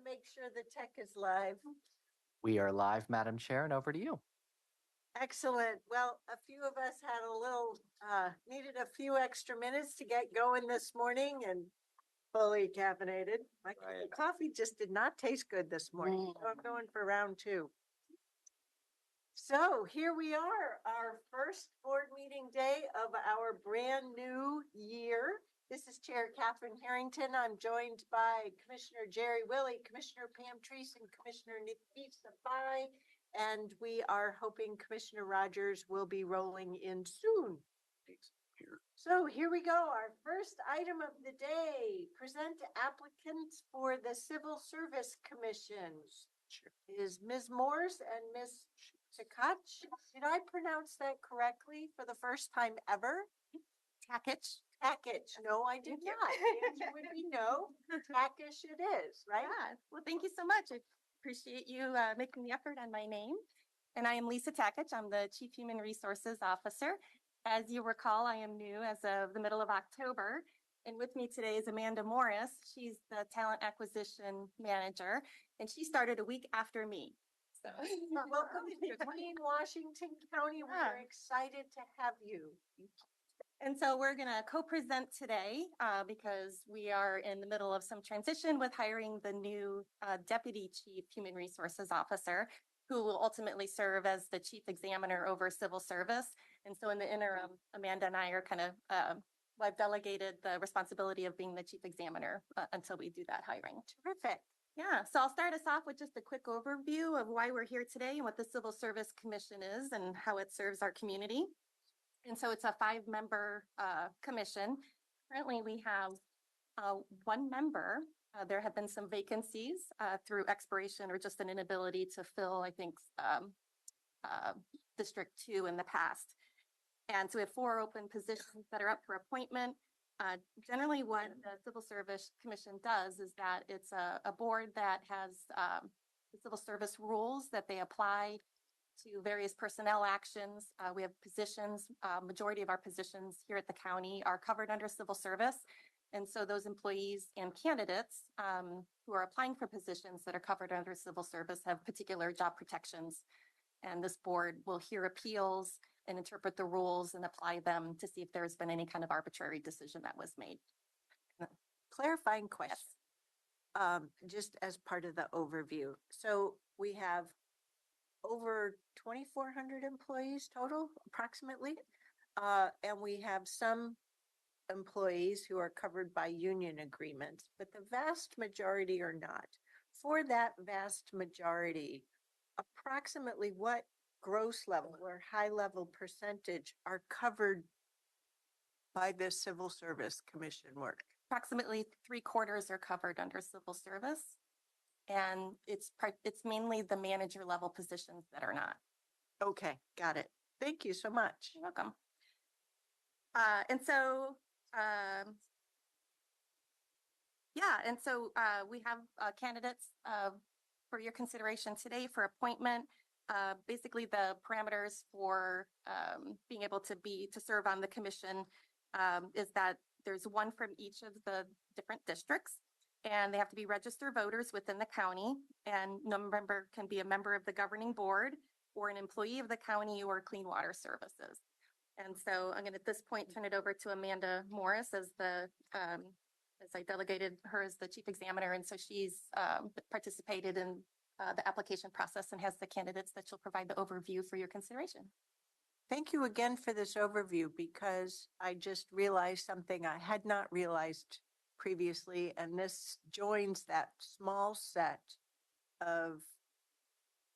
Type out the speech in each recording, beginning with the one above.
make sure the tech is live. We are live, Madam Chair, and over to you. Excellent. Well, a few of us had a little, needed a few extra minutes to get going this morning and fully caffeinated. My coffee just did not taste good this morning. So I'm going for round two. So here we are, our first board meeting day of our brand new year. This is Chair Catherine Harrington. I'm joined by Commissioner Jerry Willey, Commissioner Pam Treese, and Commissioner Nafisa Bai. And we are hoping Commissioner Rogers will be rolling in soon. So here we go. Our first item of the day, present applicants for the Civil Service Commission. Is Ms. Morse and Ms. Takach. Did I pronounce that correctly for the first time ever? Tackich. Tackich. No, I did not. The answer would be no. Tackish it is, right? Yeah. Well, thank you so much. I appreciate you making the effort on my name. And I am Lisa Tackich. I'm the Chief Human Resources Officer. As you recall, I am new as of the middle of October. And with me today is Amanda Morris. She's the Talent Acquisition Manager, and she started a week after me. So welcome to Queen Washington County. We're excited to have you. And so we're going to co-present today because we are in the middle of some transition with hiring the new Deputy Chief Human Resources Officer, who will ultimately serve as the Chief Examiner over Civil Service. And so in the interim, Amanda and I are kind of, I've delegated the responsibility of being the Chief Examiner until we do that hiring. Terrific. Yeah, so I'll start us off with just a quick overview of why we're here today and what the Civil Service Commission is and how it serves our community. And so it's a 5-member commission. Currently, we have 1 member. There have been some vacancies through expiration or just an inability to fill, I think, District 2 in the past. And so we have 4 open positions that are up for appointment. Generally, what the Civil Service Commission does is that it's a board that has the civil service rules that they apply to various personnel actions. We have positions, majority of our positions here at the county are covered under civil service. And so those employees and candidates who are applying for positions that are covered under civil service have particular job protections. And this board will hear appeals and interpret the rules and apply them to see if there's been any kind of arbitrary decision that was made. Clarifying question, just as part of the overview. So we have over 2,400 employees total, approximately, and we have some employees who are covered by union agreements, but the vast majority are not. For that vast majority, approximately what gross level or high level percentage are covered by this Civil Service Commission work? Approximately 3/4 are covered under civil service. And it's mainly the manager level positions that are not. Okay, got it. Thank you so much. You're welcome. And so we have candidates for your consideration today for appointment. Basically, the parameters for being able to serve on the commission is that there's 1 from each of the different districts, and they have to be registered voters within the county, and no member can be a member of the governing board or an employee of the county or Clean Water Services. And so I'm going to at this point turn it over to Amanda Morris as I delegated her as the Chief Examiner, and so she's participated in the application process and has the candidates that she'll provide the overview for your consideration. Thank you again for this overview, because I just realized something I had not realized previously, and this joins that small set of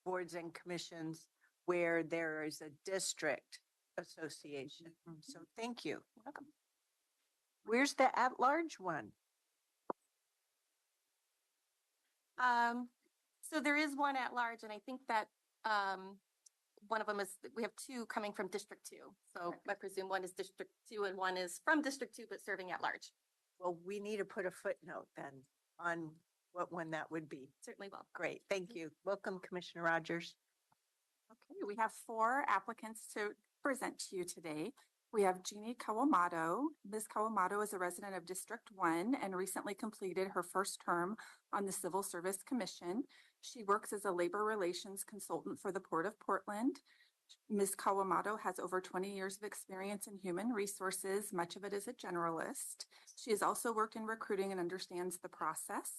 boards and commissions where there is a district association. So thank you. You're welcome. Where's the at-large one? So there is one at large, and I think that one of them is, we have 2 coming from District 2. So I presume one is District 2 and one is from District 2, but serving at large. Well, we need to put a footnote then on what one that would be. Certainly will. Great, thank you. Welcome, Commissioner Rogers. Okay, we have 4 applicants to present to you today. We have Jeannie Kawamoto. Ms. Kawamoto is a resident of District 1 and recently completed her first term on the Civil Service Commission. She works as a labor relations consultant for the Port of Portland. Ms. Kawamoto has over 20 years of experience in human resources, much of it as a generalist. She has also worked in recruiting and understands the process.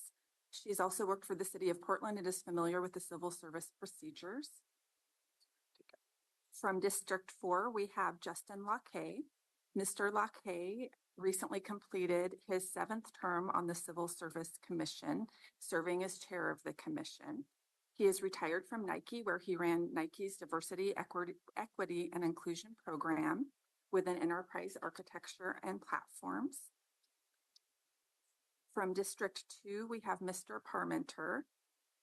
She has also worked for the City of Portland and is familiar with the civil service procedures. From District 4, we have Justin Lacay. Mr. Lacay recently completed his 7th term on the Civil Service Commission, serving as chair of the commission. He is retired from Nike, where he ran Nike's Diversity, Equity, and Inclusion program within enterprise architecture and platforms. From District 2, we have Mr. Parmenter.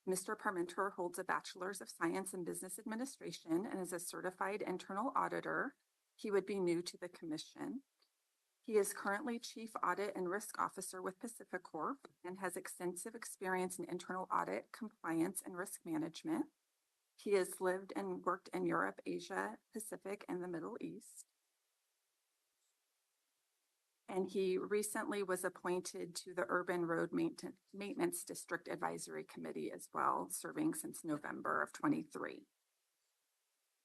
Mr. Parmenter holds a Bachelor's of Science in Business Administration and is a certified internal auditor. He would be new to the commission. He is currently Chief Audit and Risk Officer with Pacificorp and has extensive experience in internal audit, compliance, and risk management. He has lived and worked in Europe, Asia, Pacific, and the Middle East. And he recently was appointed to the Urban Road Maintenance District Advisory Committee as well, serving since November of 23.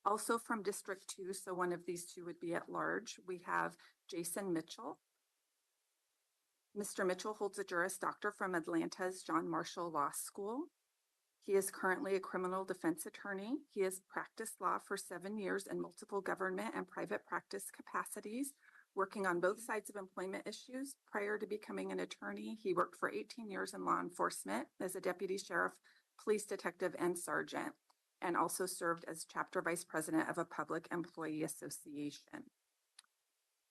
Also from District 2, so one of these two would be at large, we have Jason Mitchell. Mr. Mitchell holds a Juris Doctor from Atlanta's John Marshall Law School. He is currently a criminal defense attorney. He has practiced law for 7 years in multiple government and private practice capacities, working on both sides of employment issues. Prior to becoming an attorney, he worked for 18 years in law enforcement as a deputy sheriff, police detective, and sergeant, and also served as chapter vice president of a public employee association.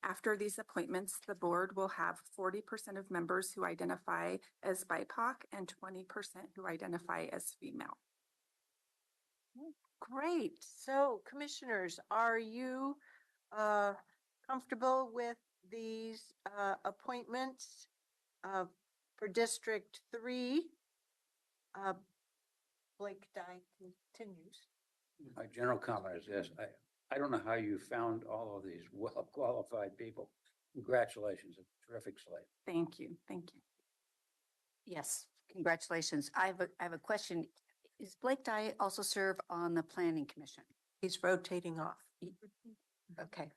After these appointments, the board will have 40% of members who identify as BIPOC and 20% who identify as female. Great. So commissioners, are you comfortable with these appointments for District 3? Blake Dye continues. My general comment is this, I don't know how you found all of these well-qualified people. Congratulations, a terrific slate. Thank you. Thank you. Yes, congratulations. I have a question. Is Blake Dye also serve on the Planning Commission? He's rotating off. Okay.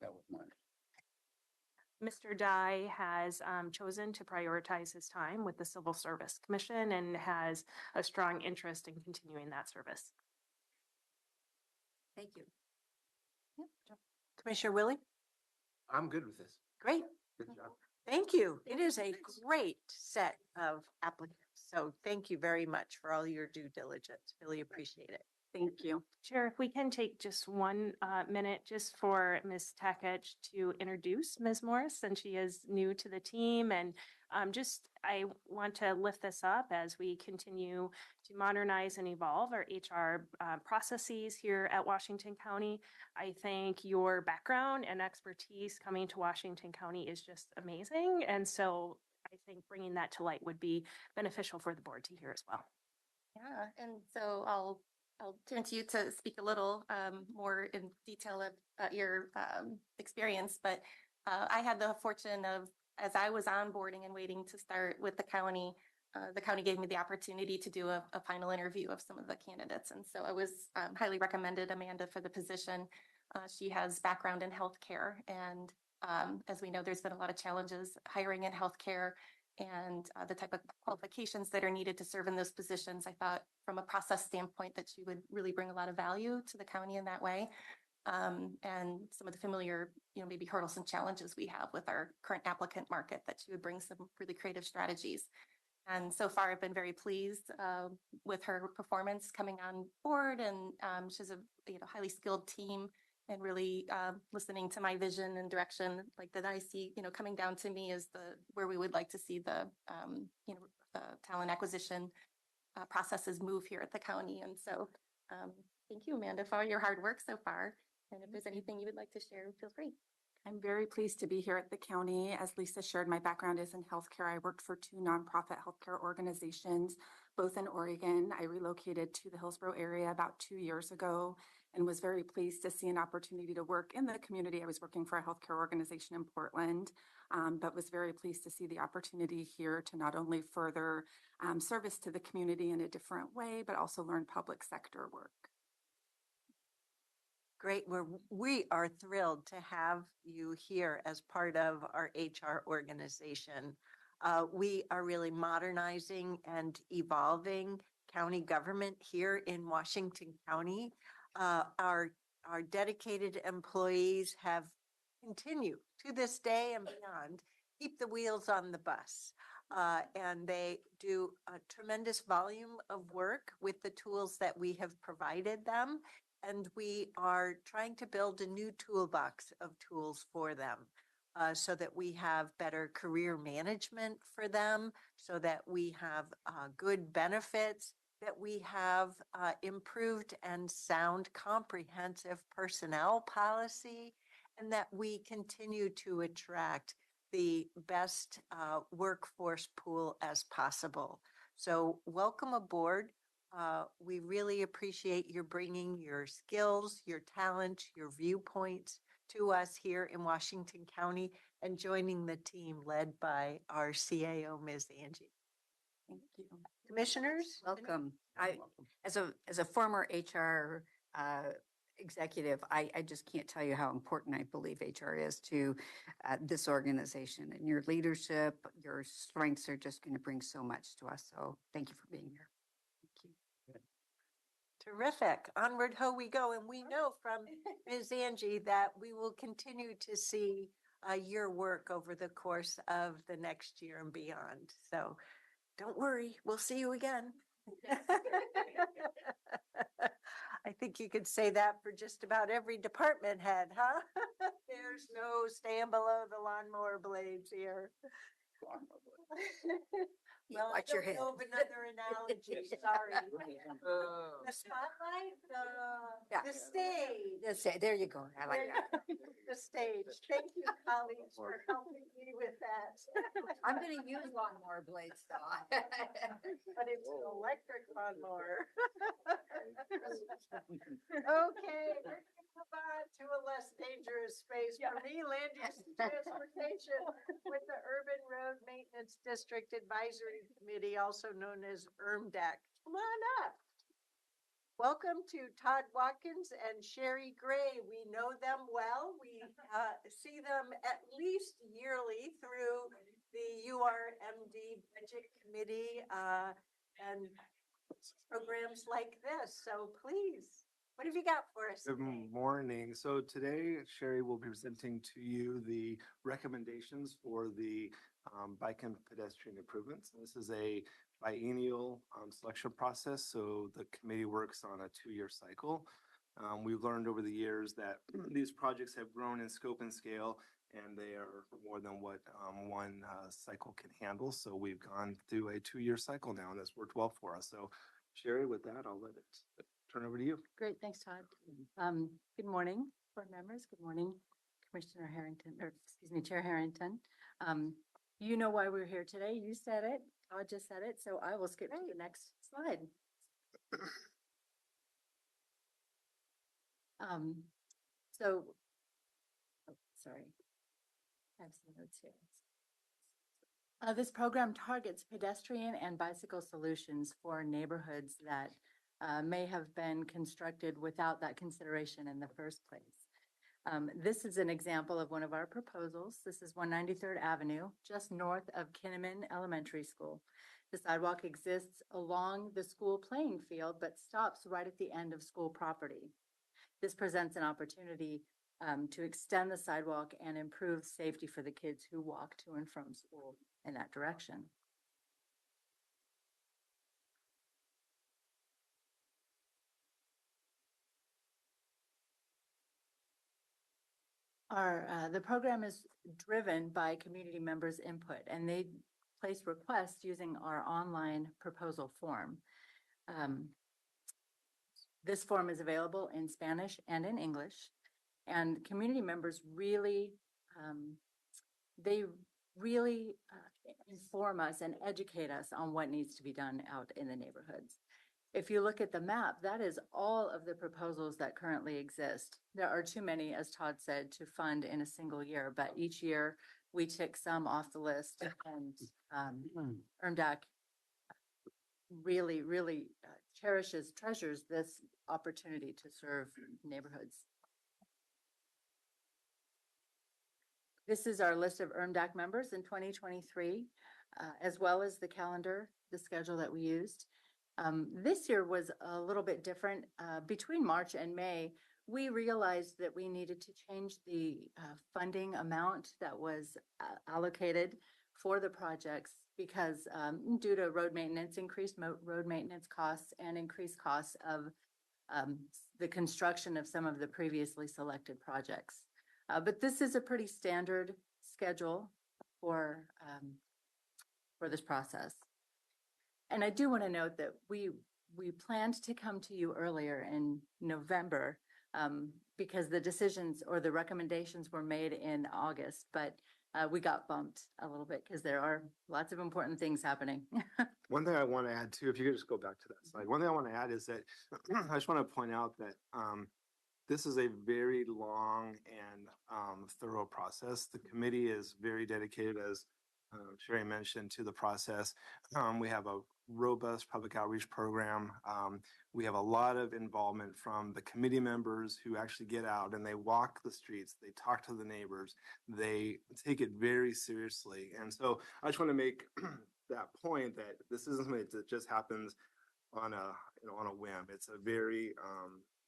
That was mine. Mr. Dye has chosen to prioritize his time with the Civil Service Commission and has a strong interest in continuing that service. Thank you. Commissioner Willie? I'm good with this. Great. Good job. Thank you. It is a great set of applicants. So thank you very much for all your due diligence. Really appreciate it. Thank you. Chair, if we can take just 1 minute just for Ms. Takach to introduce Ms. Morris, since she is new to the team. And I want to lift this up as we continue to modernize and evolve our HR processes here at Washington County. I think your background and expertise coming to Washington County is just amazing. And so I think bringing that to light would be beneficial for the board to hear as well. Yeah, and so I'll turn to you to speak a little more in detail about your experience, but I had the fortune of, as I was onboarding and waiting to start with the county gave me the opportunity to do a final interview of some of the candidates. And so I was highly recommended Amanda for the position. She has background in healthcare, and as we know, there's been a lot of challenges hiring in healthcare and the type of qualifications that are needed to serve in those positions. I thought from a process standpoint that she would really bring a lot of value to the county in that way. And some of the familiar, maybe hurdles and challenges we have with our current applicant market, that she would bring some really creative strategies. And so far, I've been very pleased with her performance coming on board, and she's a highly skilled team, and really listening to my vision and direction, like that I see, coming down to me is where we would like to see the talent acquisition processes move here at the county. And so thank you, Amanda, for all your hard work so far. And if there's anything you would like to share, feel free. I'm very pleased to be here at the county. As Lisa shared, my background is in healthcare. I worked for 2 nonprofit healthcare organizations, both in Oregon. I relocated to the Hillsborough area about 2 years ago and was very pleased to see an opportunity to work in the community. I was working for a healthcare organization in Portland, but was very pleased to see the opportunity here to not only further service to the community in a different way, but also learn public sector work. Great. We are thrilled to have you here as part of our HR organization. We are really modernizing and evolving county government here in Washington County. Our dedicated employees have continued to this day and beyond, keep the wheels on the bus. And they do a tremendous volume of work with the tools that we have provided them. And we are trying to build a new toolbox of tools for them so that we have better career management for them, so that we have good benefits, that we have improved and sound comprehensive personnel policy, and that we continue to attract the best workforce pool as possible. So welcome aboard. We really appreciate your bringing your skills, your talent, your viewpoints to us here in Washington County and joining the team led by our CAO, Ms. Angie. Thank you. Commissioners? Welcome. As a former HR executive, I just can't tell you how important I believe HR is to this organization, and your leadership, your strengths are just going to bring so much to us. So thank you for being here. Thank you. Terrific. Onward, ho, we go. And we know from Ms. Angie that we will continue to see your work over the course of the next year and beyond. So don't worry, we'll see you again. I think you could say that for just about every department head, huh? There's no staying below the lawnmower blades here. Well, I Watch your don't head. know of another analogy, sorry. The spotlight, Yeah. the stage. There you go. I like that. The stage. Thank you, colleagues, for helping me with that. I'm going to use lawnmower blades though. But it's an electric lawnmower. Okay, we're gonna move on to a less dangerous space for me, land use and transportation with the Urban Road Maintenance District Advisory Committee, also known as URMDAC. Come on up. Welcome to Todd Watkins and Sherry Gray. We know them well. We see them at least yearly through the URMD Budget Committee and programs like this. So please, what have you got for us? Good today? morning. So today, Sherry will be presenting to you the recommendations for the bike and pedestrian improvements. This is a biennial selection process, so the committee works on a 2-year cycle. We've learned over the years that these projects have grown in scope and scale, and they are more than what one cycle can handle. So we've gone through a 2-year cycle now, and that's worked well for us. So Sherry, with that, I'll let it turn over to you. Great, thanks, Todd. Good morning, board members. Good morning, Commissioner Harrington, or excuse me, Chair Harrington. You know why we're here today. You said it. Todd just said it, so I will skip to the next slide. Sorry. I have some notes here. This program targets pedestrian and bicycle solutions for neighborhoods that may have been constructed without that consideration in the first place. This is an example of one of our proposals. This is 193rd Avenue, just north of Kinnaman Elementary School. The sidewalk exists along the school playing field, but stops right at the end of school property. This presents an opportunity to extend the sidewalk and improve safety for the kids who walk to and from school in that direction. The program is driven by community members' input, and they place requests using our online proposal form. This form is available in Spanish and in English, and community members really, inform us and educate us on what needs to be done out in the neighborhoods. If you look at the map, that is all of the proposals that currently exist. There are too many, as Todd said, to fund in a single year, but each year we tick some off the list and URMDAC really treasures this opportunity to serve neighborhoods. This is our list of URMDAC members in 2023, as well as the calendar, the schedule that we used. This year was a little bit different. Between March and May, we realized that we needed to change the funding amount that was allocated for the projects because due to road maintenance, increased road maintenance costs and increased costs of the construction of some of the previously selected projects. But this is a pretty standard schedule for this process. And I do want to note that we planned to come to you earlier in November because the decisions or the recommendations were made in August, but we got bumped a little bit because there are lots of important things happening. One thing I want to add too, if you could just go back to that slide. One thing I want to add is that I just want to point out that this is a very long and thorough process. The committee is very dedicated, as Sherry mentioned, to the process. We have a robust public outreach program. We have a lot of involvement from the committee members who actually get out and they walk the streets, they talk to the neighbors, they take it very seriously. And so I just want to make that point that this isn't something that just happens on a whim. It's a very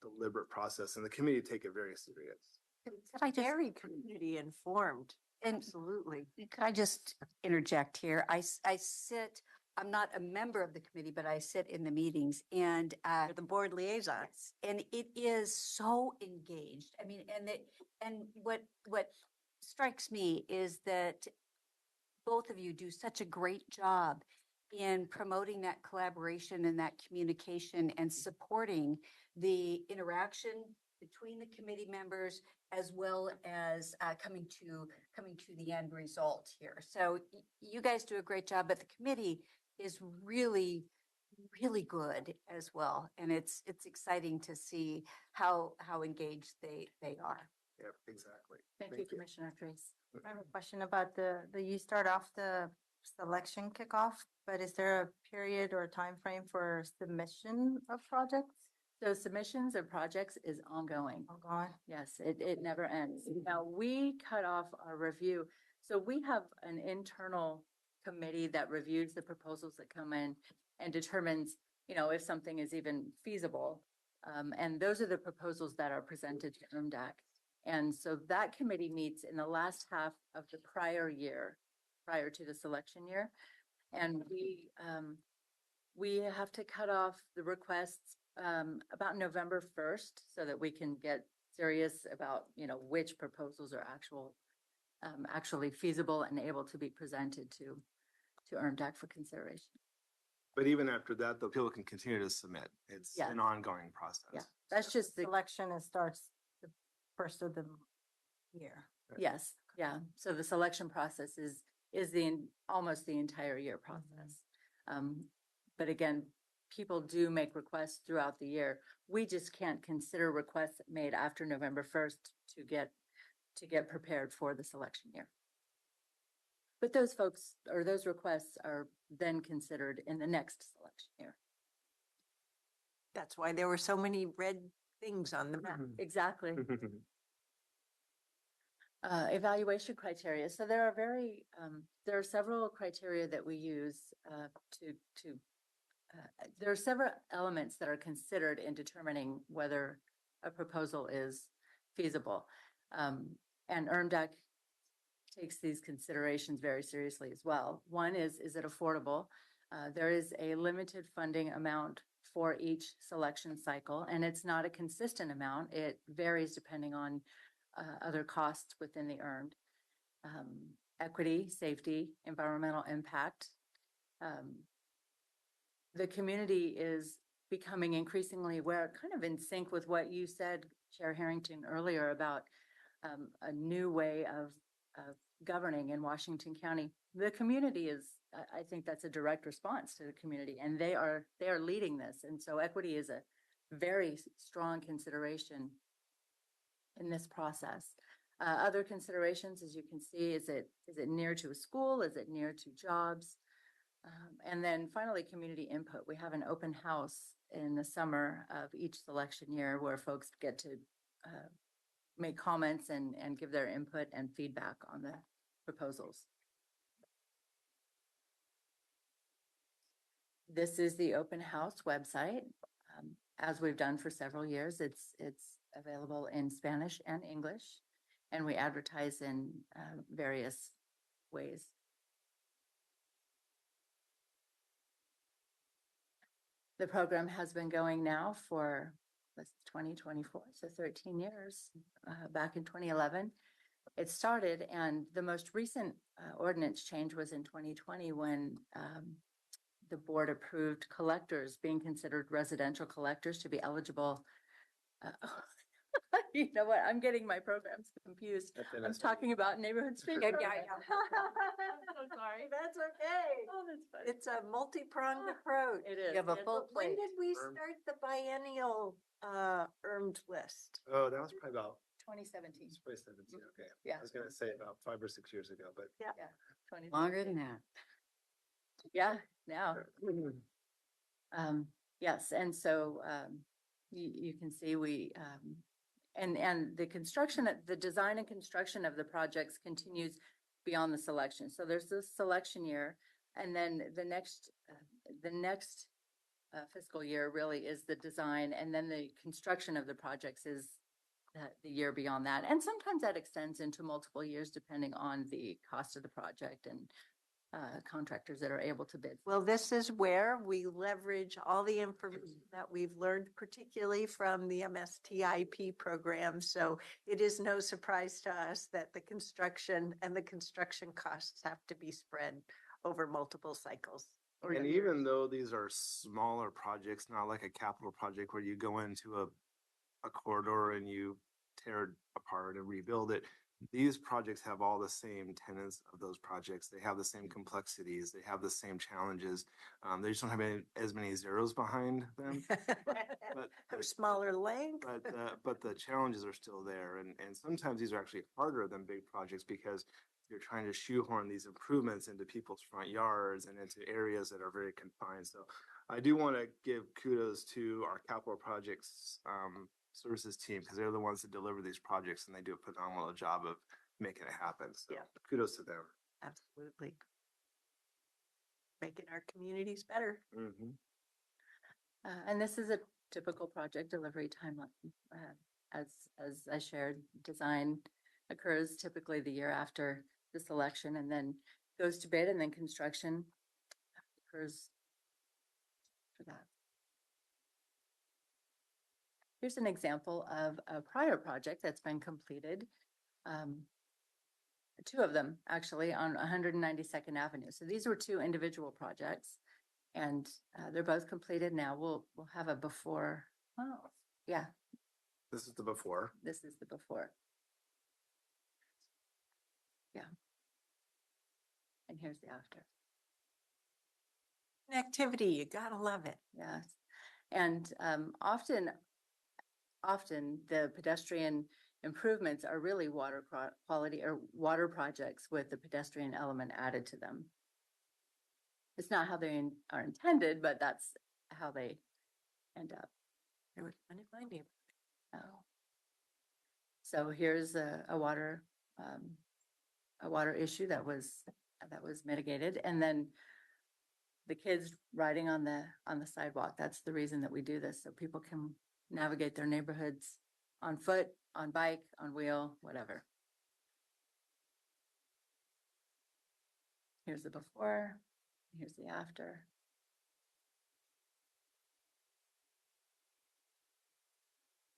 deliberate process, and the committee take it very serious. Could I just, Very community informed. And- Absolutely. could I just interject here? I sit, I'm not a member of the committee, but I sit in the meetings and You're the board liaisons. and it is so engaged. I mean, and what strikes me is that both of you do such a great job in promoting that collaboration and that communication and supporting the interaction between the committee members as well as coming to the end result here. So you guys do a great job, but the committee is really good as well. And it's exciting to see how engaged they are. Yep, exactly. Thank you, Commissioner Trace. I have a question about you start off the selection kickoff, but is there a period or a time frame for submission of projects? So submissions of projects is ongoing. Ongoing? Yes, it never ends. Now, we cut off our review. So we have an internal committee that reviews the proposals that come in and determines, if something is even feasible. And those are the proposals that are presented to URMDAC. And so that committee meets in the last half of the prior year, prior to the selection year. And we have to cut off the requests about November 1st so that we can get serious about, which proposals are actually feasible and able to be presented to URMDAC for consideration. But even after that, though, people can continue to submit. It's Yeah. an ongoing process. Yeah, that's just the, Selection, it starts the first of the year. yes, yeah. So the selection process is almost the entire year process. But again, people do make requests throughout the year. We just can't consider requests made after November 1st to get prepared for the selection year. But those folks or those requests are then considered in the next selection year. That's why there were so many red things on the map. Exactly. Evaluation criteria. So there are several criteria that we use there are several elements that are considered in determining whether a proposal is feasible. And URMDAC takes these considerations very seriously as well. One is it affordable? There is a limited funding amount for each selection cycle, and it's not a consistent amount. It varies depending on other costs within the earned. Equity, safety, environmental impact. The community is becoming increasingly aware, kind of in sync with what you said, Chair Harrington, earlier about a new way of governing in Washington County. The community is, I think that's a direct response to the community, and they are leading this. And so equity is a very strong consideration in this process. Other considerations, as you can see, is it near to a school? Is it near to jobs? And then finally, community input. We have an open house in the summer of each selection year where folks get to make comments and give their input and feedback on the proposals. This is the open house website. As we've done for several years, it's available in Spanish and English, and we advertise in various ways. The program has been going now for 2024, so 13 years, back in 2011. It started, and the most recent ordinance change was in 2020 when the board approved collectors being considered residential collectors to be eligible. You know what? I'm getting my programs confused. I'm talking about neighborhood street. Yeah. I'm so sorry. That's okay. Oh, that's funny. It's a multi-pronged approach. It is. You have a It's- full When plate. did we start the biennial URMD list? Oh, that was probably about 2017. 2017. Okay. Yeah. I was going to say about 5 or 6 years ago, but 2017. Longer than that. Yeah, now. Yes, and so you can see we and the construction, the design and construction of the projects continues beyond the selection. So there's this selection year, and then the next fiscal year really is the design, and then the construction of the projects is the year beyond that. And sometimes that extends into multiple years depending on the cost of the project and contractors that are able to bid. Well, this is where we leverage all the information that we've learned, particularly from the MSTIP program. So it is no surprise to us that the construction costs have to be spread over multiple cycles. and even though these are smaller projects, not like a capital project where you go into a corridor and you tear it apart and rebuild it, these projects have all the same tenets of those projects. They have the same complexities. They have the same challenges. They just don't have as many zeros behind them. Or smaller length. But the challenges are still there. And sometimes these are actually harder than big projects because you're trying to shoehorn these improvements into people's front yards and into areas that are very confined. So I do want to give kudos to our capital projects services team because they're the ones that deliver these projects and they do a phenomenal job of making it happen. So Yeah. kudos to them. Absolutely. Making our communities better. Mm-hmm. And this is a typical project delivery timeline. As I shared, design occurs typically the year after the selection and then goes to bid, and then construction occurs for that. Here's an example of a prior project that's been completed. 2 of them actually on 192nd Avenue. So these were 2 individual projects, and they're both completed now. We'll have a before. Oh, yeah, This is the before. this is the before. Yeah. And here's the after. Connectivity, you gotta love it. Yes. And often the pedestrian improvements are really water quality or water projects with the pedestrian element added to them. It's not how they are intended, but that's how they end up. There was one in my neighborhood. Oh. So here's a water issue that was mitigated, and then the kids riding on the sidewalk. That's the reason that we do this, so people can navigate their neighborhoods on foot, on bike, on wheel, whatever. Here's the before, here's the after.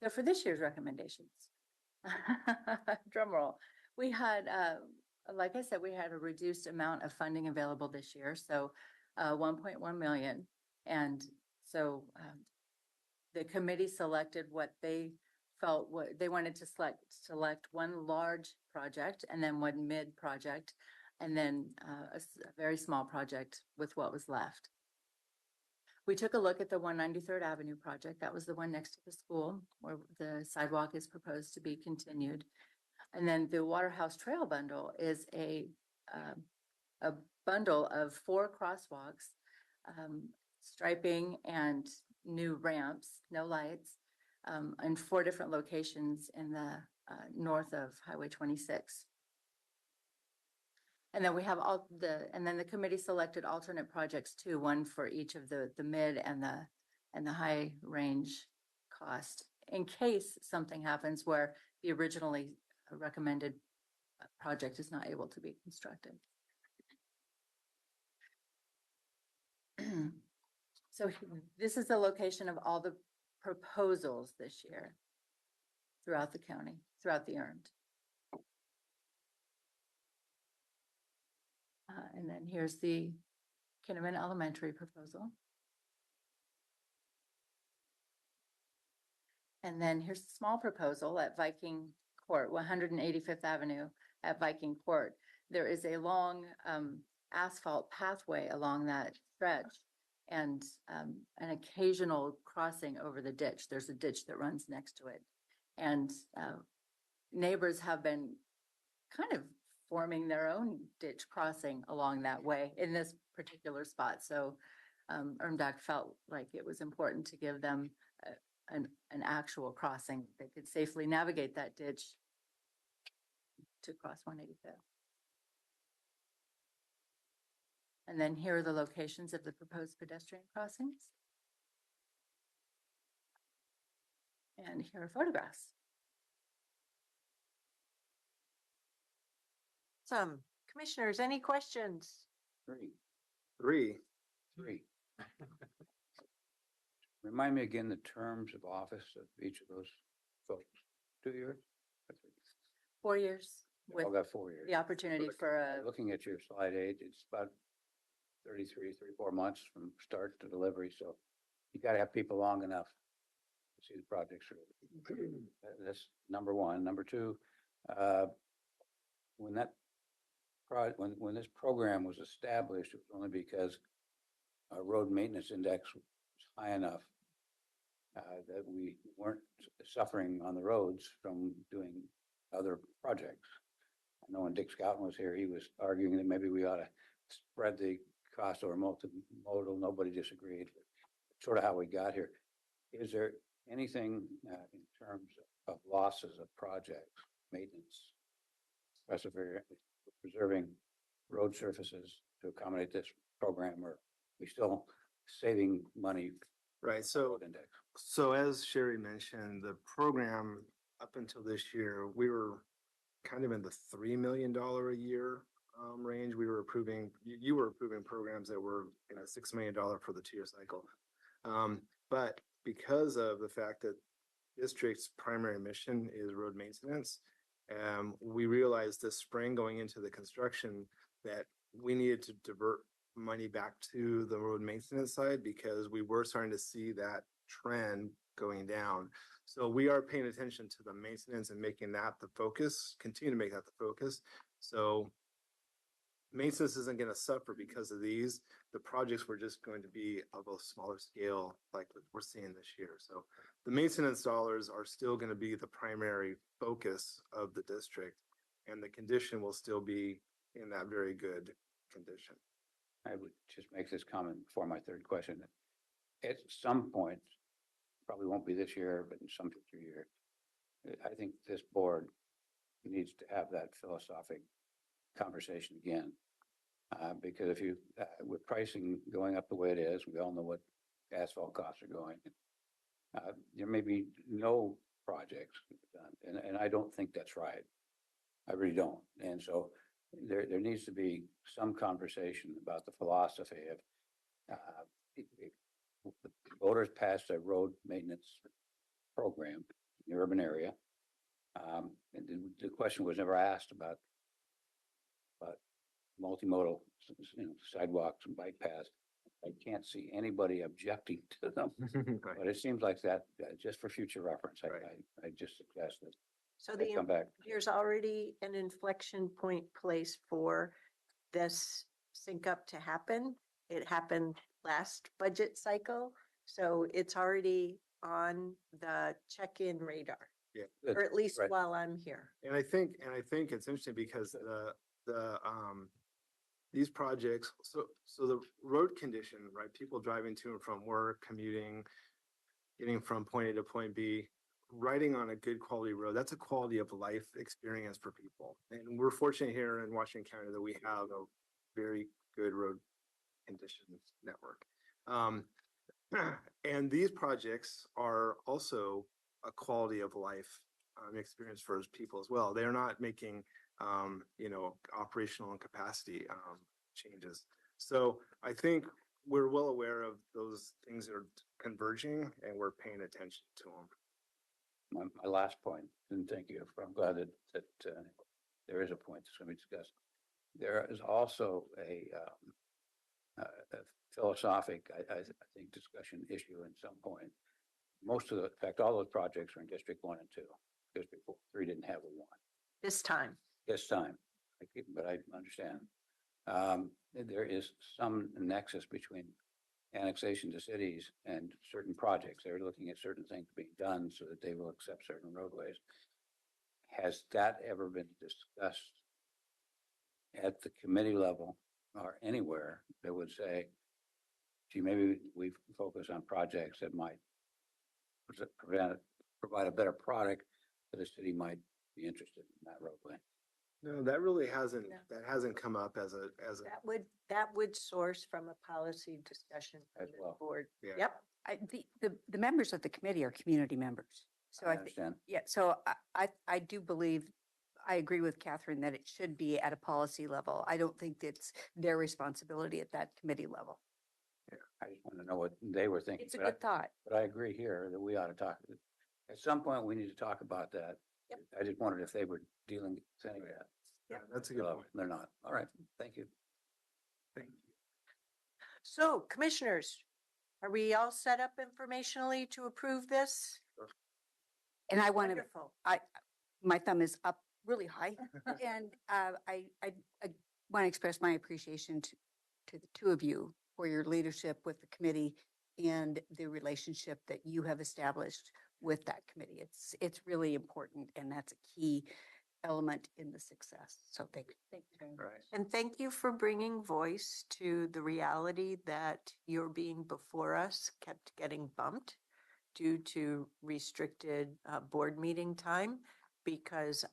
So for this year's recommendations, drum roll, we had, like I said, we had a reduced amount of funding available this year, so 1.1 million. And so the committee selected what they felt what they wanted to select one large project and then one mid project, and then a very small project with what was left. We took a look at the 193rd Avenue project. That was the one next to the school where the sidewalk is proposed to be continued. And then the Waterhouse Trail bundle is a bundle of 4 crosswalks, striping and new ramps, no lights, in 4 different locations in the north of Highway 26. And then we have and then the committee selected alternate projects too, one for each of the mid and the high range cost, in case something happens where the originally recommended project is not able to be constructed. So this is the location of all the proposals this year throughout the county, throughout the URMD. And then here's the Kinnaman Elementary proposal. And then here's a small proposal at Viking Court, 185th Avenue at Viking Court. There is a long asphalt pathway along that stretch and an occasional crossing over the ditch. There's a ditch that runs next to it. And neighbors have been kind of forming their own ditch crossing along that way in this particular spot. So URMDAC felt like it was important to give them an actual crossing. They could safely navigate that ditch to cross 185th. And then here are the locations of the proposed pedestrian crossings. And here are photographs. Commissioners, any questions? Three. Remind me again the terms of office of each of those folks. 2 years? 4 years They with all got 4 years. the opportunity for a, Looking at your slide 8, it's about 34 months from start to delivery. So you got to have people long enough to see the project through. That's number one. Number two, when when this program was established, it was only because our road maintenance index was high enough that we weren't suffering on the roads from doing other projects. I know when Dick Scouten was here, he was arguing that maybe we ought to spread the cost over multimodal. Nobody disagreed. Sort of how we got here. Is there anything in terms of losses of projects, maintenance, preserving road surfaces to accommodate this program, or are we still saving money? Right. So as Sherry mentioned, the program up until this year, we were kind of in the $3 million a year range. We were approving, you were approving programs that were in a $6 million for the 2-year cycle. But because of the fact that district's primary mission is road maintenance, we realized this spring going into the construction that we needed to divert money back to the road maintenance side because we were starting to see that trend going down. So we are paying attention to the maintenance and making that the focus, continue to make that the focus. So maintenance isn't going to suffer because of these. The projects were just going to be of a smaller scale like we're seeing this year. So the maintenance dollars are still going to be the primary focus of the district, and the condition will still be in that very good condition. I would just make this comment before my third question. At some point, probably won't be this year, but in some future year, I think this board needs to have that philosophic conversation again. Because if you, with pricing going up the way it is, we all know what asphalt costs are going. There may be no projects done, and I don't think that's right. I really don't. And so there needs to be some conversation about the philosophy of the voters passed a road maintenance program in the urban area. And the question was never asked about multimodal, sidewalks and bike paths. I can't see anybody objecting to them, but it seems like that, just for future reference, Right. I just suggest that So they come back. there's already an inflection point place for this sync up to happen. It happened last budget cycle, so it's already on the check-in radar, Good. or at least Right. while I'm here. And I think it's interesting because these projects, so the road condition, right? People driving to and from work, commuting, getting from point A to point B, riding on a good quality road, that's a quality of life experience for people. And we're fortunate here in Washington County that we have a very good road condition network. And these projects are also a quality of life experience for people as well. They're not making, operational and capacity changes. So I think we're well aware of those things that are converging and we're paying attention to them. My last point, and thank you, I'm glad that there is a point that's going to be discussed. There is also a philosophic, I think, discussion issue at some point. Most of in fact, all those projects are in District 1 and 2. District 3 didn't have a 1 This time. this time, but I understand. There is some nexus between annexation to cities and certain projects. They're looking at certain things being done so that they will accept certain roadways. Has that ever been discussed at the committee level or anywhere that would say, gee, maybe we focus on projects that might provide a better product that the city might be interested in that roadway? No, that really hasn't come up as a. That would source from a policy discussion from As the well. board. Yeah. Yep. The members of the committee are community members. So I I think, understand. yeah, so I do believe, I agree with Catherine that it should be at a policy level. I don't think it's their responsibility at that committee level. I just want to know what they were thinking. It's a but I- good thought. But I agree here that we ought to talk, at some point, we need to talk about that. Yep. I just wondered if they were dealing with any of that. Yeah, that's a good point. They're not. All right, thank you. Thank you. So commissioners, are we all set up informationally to approve this? And I want to, Wonderful. my thumb is up really high. And I want to express my appreciation to the two of you for your leadership with the committee and the relationship that you have established with that committee. It's really important, and that's a key element in the success. So thank you. Right. And thank you for bringing voice to the reality that your being before us kept getting bumped due to restricted board meeting time. Because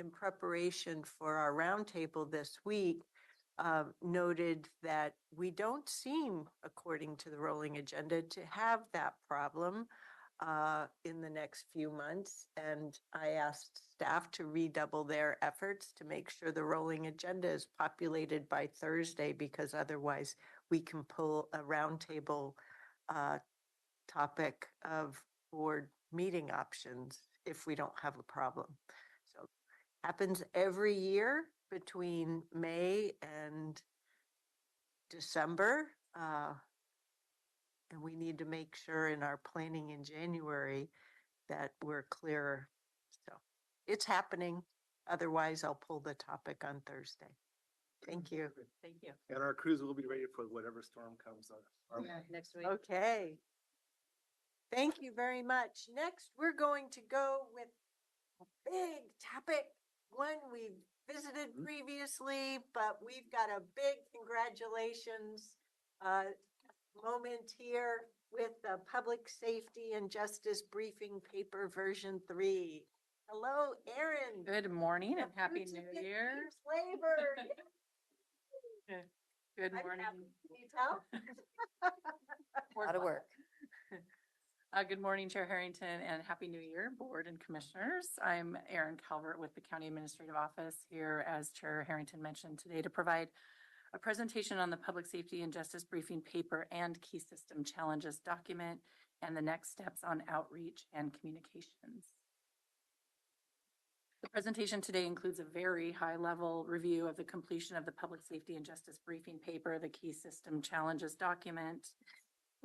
in preparation for our roundtable this week, noted that we don't seem, according to the rolling agenda, to have that problem in the next few months. And I asked staff to redouble their efforts to make sure the rolling agenda is populated by Thursday, because otherwise we can pull a roundtable topic of board meeting options if we don't have a problem. So happens every year between May and December. And we need to make sure in our planning in January that we're clearer. So it's happening. Otherwise, I'll pull the topic on Thursday. Thank you. Thank you. And our crews will be ready for whatever storm comes our way. Next week. Okay. Thank you very much. Next, we're going to go with a big topic, one we've visited previously, but we've got a big congratulations moment here with the Public Safety and Justice Briefing Paper version 3. Hello, Erin. Good morning and The happy fruits of New good Year. news Labor. Good I'm morning. happy. Can you tell? A lot of work. Good morning, Chair Harrington, and Happy New Year, Board and Commissioners. I'm Erin Calvert with the County Administrative Office here, as Chair Harrington mentioned today, to provide a presentation on the Public Safety and Justice Briefing Paper and Key System Challenges document and the next steps on outreach and communications. The presentation today includes a very high-level review of the completion of the Public Safety and Justice Briefing Paper, the Key System Challenges document.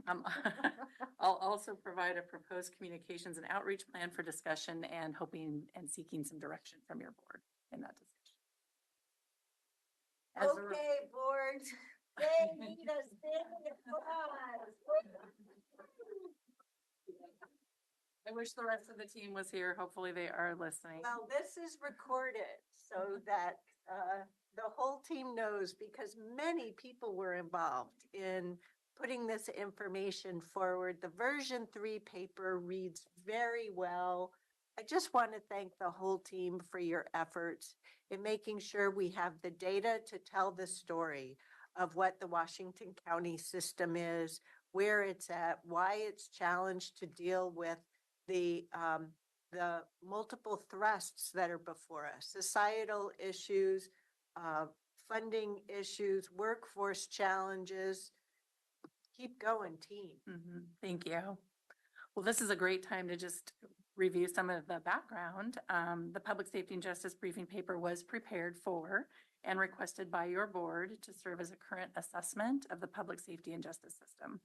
I'll also provide a proposed communications and outreach plan for discussion and hoping and seeking some direction from your board in that discussion. As a re- Okay, board, they need a standing applause. I wish the rest of the team was here. Hopefully they are listening. Well, this is recorded so that the whole team knows, because many people were involved in putting this information forward. The version 3 paper reads very well. I just want to thank the whole team for your efforts in making sure we have the data to tell the story of what the Washington County system is, where it's at, why it's challenged to deal with the multiple thrusts that are before us, societal issues, funding issues, workforce challenges. Keep going, team. Thank you. Well, this is a great time to just review some of the background. The Public Safety and Justice Briefing Paper was prepared for and requested by your board to serve as a current assessment of the public safety and justice system.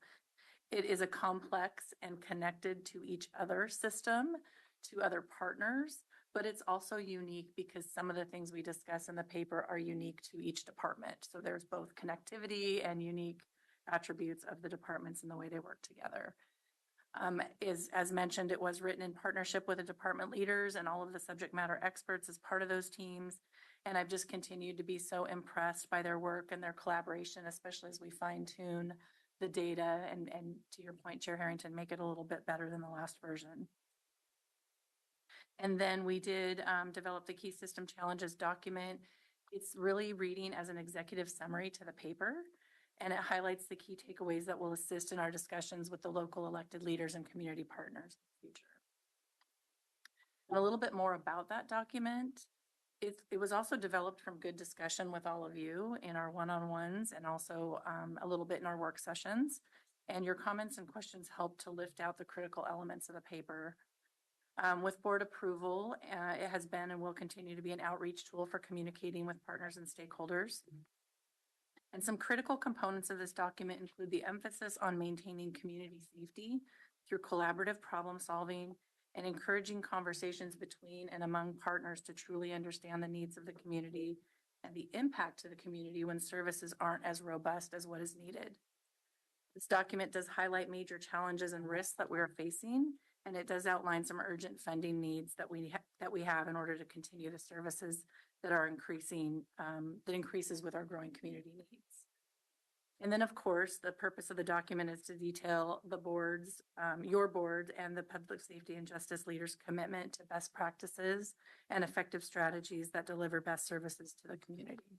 It is a complex and connected to each other system, to other partners, but it's also unique because some of the things we discuss in the paper are unique to each department. So there's both connectivity and unique attributes of the departments and the way they work together. As mentioned, it was written in partnership with the department leaders and all of the subject matter experts as part of those teams. And I've just continued to be so impressed by their work and their collaboration, especially as we fine tune the data and to your point, Chair Harrington, make it a little bit better than the last version. And then we did develop the Key System Challenges document. It's really reading as an executive summary to the paper, and it highlights the key takeaways that will assist in our discussions with the local elected leaders and community partners in the future. And a little bit more about that document. It was also developed from good discussion with all of you in our one-on-ones and also a little bit in our work sessions. And your comments and questions helped to lift out the critical elements of the paper. With board approval, it has been and will continue to be an outreach tool for communicating with partners and stakeholders. And some critical components of this document include the emphasis on maintaining community safety through collaborative problem solving and encouraging conversations between and among partners to truly understand the needs of the community and the impact to the community when services aren't as robust as what is needed. This document does highlight major challenges and risks that we are facing, and it does outline some urgent funding needs that we have in order to continue the services that are increasing, that increases with our growing community needs. And then, of course, the purpose of the document is to detail the board's, your board and the public safety and justice leaders' commitment to best practices and effective strategies that deliver best services to the community.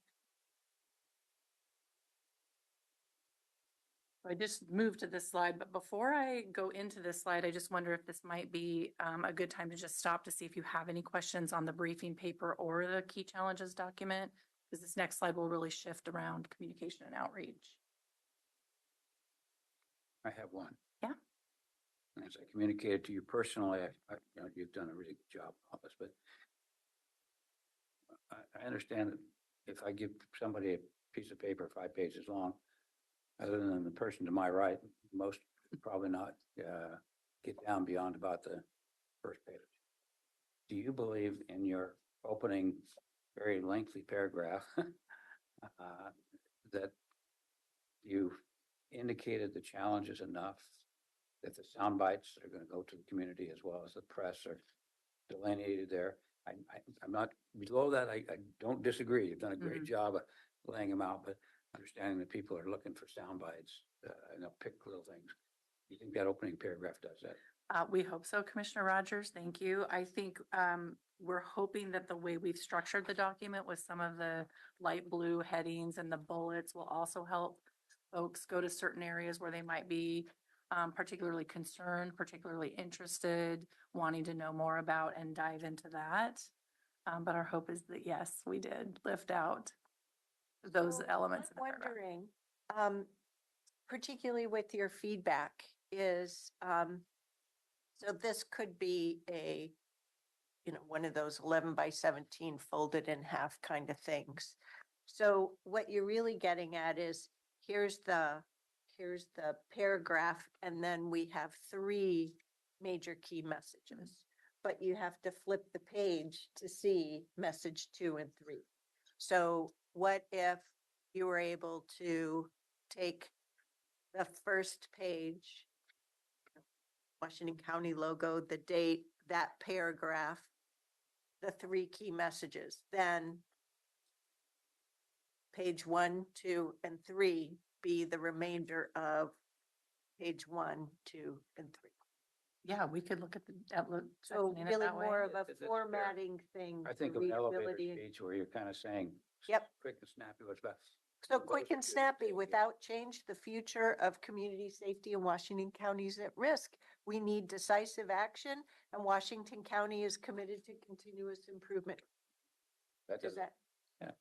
I just moved to this slide, but before I go into this slide, I just wonder if this might be a good time to just stop to see if you have any questions on the briefing paper or the key challenges document, because this next slide will really shift around communication and outreach. I have one. Yeah. And as I communicated to you personally, you know, you've done a really good job on this, but I understand that if I give somebody a piece of paper 5 pages long, other than the person to my right, most would probably not get down beyond about the first page. Do you believe in your opening, very lengthy paragraph that you've indicated the challenges enough that the sound bites are going to go to the community as well as the press are delineated there? I'm not below that. I don't disagree. You've done a great job of laying them out, but understanding that people are looking for sound bites and they'll pick little things. Do you think that opening paragraph does that? We hope so, Commissioner Rogers. Thank you. I think we're hoping that the way we've structured the document with some of the light blue headings and the bullets will also help folks go to certain areas where they might be particularly concerned, particularly interested, wanting to know more about and dive into that. But our hope is that, yes, we did lift out those elements. I'm wondering, particularly with your feedback, is so this could be a one of those 11 by 17 folded in half kind of things. So what you're really getting at is here's the paragraph, and then we have three major key messages. But you have to flip the page to see message 2 and 3. So what if you were able to take the first page, Washington County logo, the date, that paragraph, the three key messages, then page 1, 2, and 3 be the remainder of page 1, 2, and 3. Yeah, we could look at So sectioning it really that way. more of a That's fair. formatting thing. I for think of an elevator readability. speech where you're kind of saying. Yep. Quick and snappy, what's about. So quick and snappy, without change, the future of community safety in Washington County is at risk. We need decisive action, and Washington County is committed to continuous improvement. That Does does that,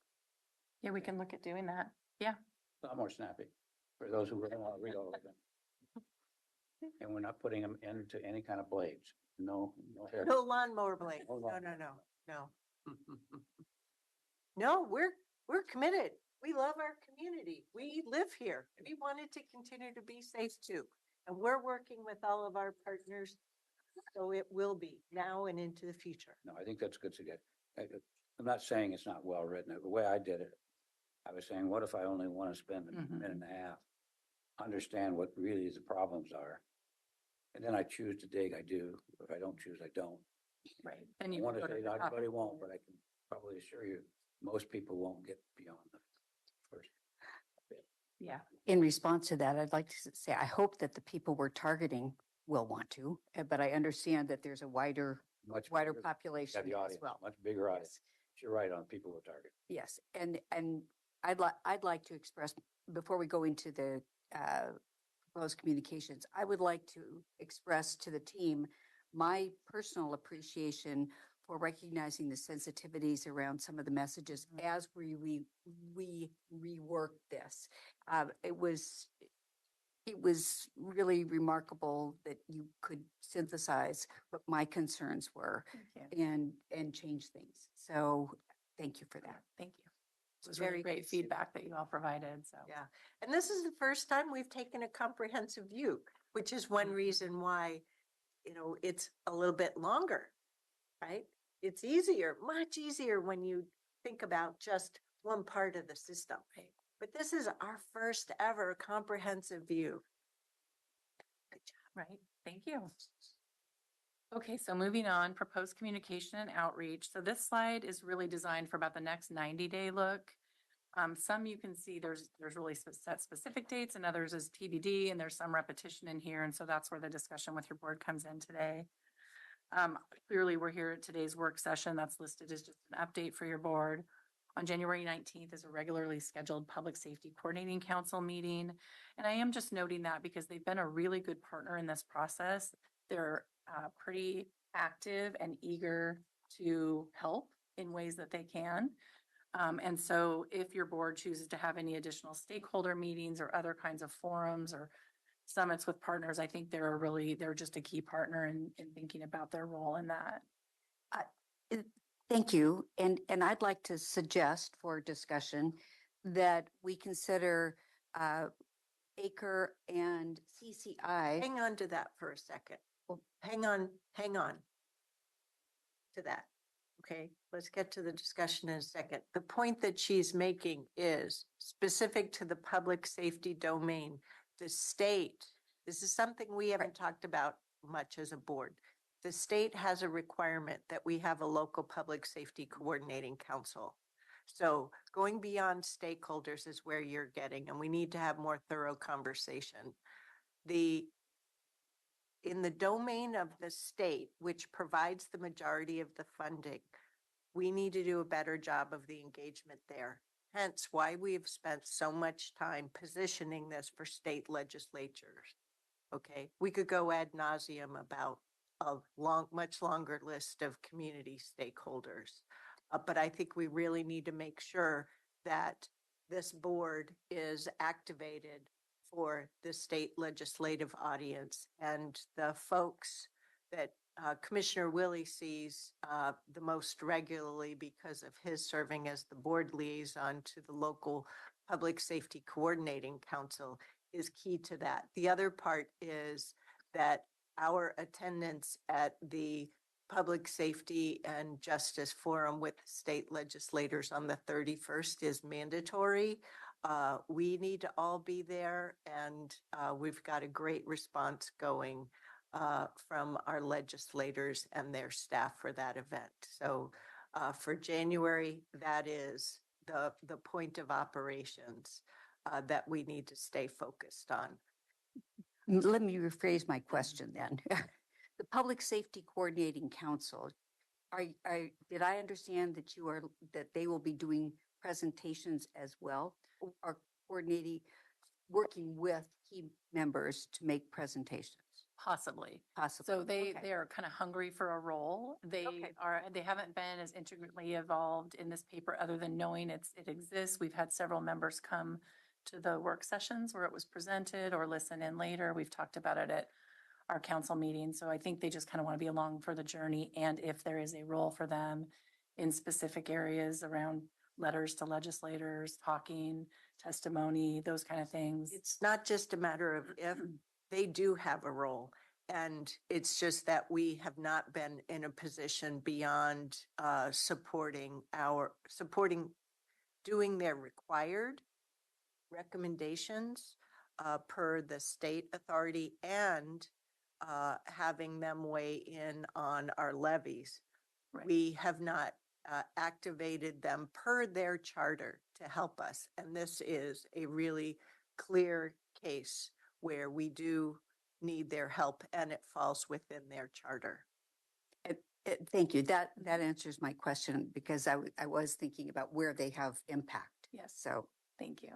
Yeah, we can look at doing that. Yeah. a lot more snappy for those who don't want to read all of them. And we're not putting them into any kind of blades. No hair. no lawnmower blade? No No, lawnmower. no. No, we're committed. We love our community. We live here. We want it to continue to be safe too. And we're working with all of our partners. So it will be now and into the future. No, I think that's a good suggestion. I'm not saying it's not well written. The way I did it, I was saying, what if I only want to spend a minute and a half, understand what really the problems are? And then I choose to dig, I do. If I don't choose, I don't. Right. Then I you want can to go to say the not top. everybody won't, but I can probably assure you, most people won't get beyond the first. Yeah. In response to that, I'd like to say, I hope that the people we're targeting will want to, but I understand that there's a wider Much wider bigger- population Yeah, the as audience, well. much bigger audience. You're right on people with target. Yes, and I'd like to express, before we go into the proposed communications, I would like to express to the team my personal appreciation for recognizing the sensitivities around some of the messages as we rework this. It was really remarkable that you could synthesize what my concerns were Thank you. and change things. So thank you for that. Thank you. It was very great feedback that you all provided. So Yeah. And this is the first time we've taken a comprehensive view, which is one reason why, it's a little bit longer, right? It's easier, much easier when you think about just one part of the system. Right? But this is our first ever comprehensive view. Good job. right. Thank you. Okay, so moving on, proposed communication and outreach. So this slide is really designed for about the next 90-day look. Some you can see there's really set specific dates, and others is TBD, and there's some repetition in here. And so that's where the discussion with your board comes in today. Clearly, we're here at today's work session. That's listed as just an update for your board. On January 19th is a regularly scheduled Public Safety Coordinating Council meeting. And I am just noting that because they've been a really good partner in this process. They're pretty active and eager to help in ways that they can. And so if your board chooses to have any additional stakeholder meetings or other kinds of forums or summits with partners, I think they're just a key partner in thinking about their role in that. Thank you. And I'd like to suggest for discussion that we consider ACRE and CCI. Hang on to that for a second. Well, hang on to that. Okay, let's get to the discussion in a second. The point that she's making is specific to the public safety domain. The state, this is something we haven't talked about much as a board. The state has a requirement that we have a local public safety coordinating council. So going beyond stakeholders is where you're getting, and we need to have more thorough conversation. In the domain of the state, which provides the majority of the funding, we need to do a better job of the engagement there. Hence why we have spent so much time positioning this for state legislatures. Okay, we could go ad nauseum about a much longer list of community stakeholders. But I think we really need to make sure that this board is activated for the state legislative audience and the folks that Commissioner Willie sees the most regularly because of his serving as the board liaison to the local Public Safety Coordinating Council is key to that. The other part is that our attendance at the Public Safety and Justice Forum with state legislators on the 31st is mandatory. We need to all be there, and we've got a great response going from our legislators and their staff for that event. So for January, that is the point of operations that we need to stay focused on. Let me rephrase my question then. The Public Safety Coordinating Council, did I understand that they will be doing presentations as well, or coordinating, working with key members to make presentations? Possibly. Possibly. So they Okay. are kind of hungry for a role. They haven't been as integrally involved in this paper other than knowing it exists. We've had several members come to the work sessions where it was presented or listen in later. We've talked about it at our council meeting. So I think they just kind of want to be along for the journey. And if there is a role for them in specific areas around letters to legislators, talking, testimony, those kind of things. It's not just a matter of if, they do have a role. And it's just that we have not been in a position beyond supporting, doing their required recommendations per the state authority and having them weigh in on our levies. Right. We have not activated them per their charter to help us. And this is a really clear case where we do need their help and it falls within their charter. Thank you. That answers my question, because I was thinking about where they have impact. Yes. So Thank you.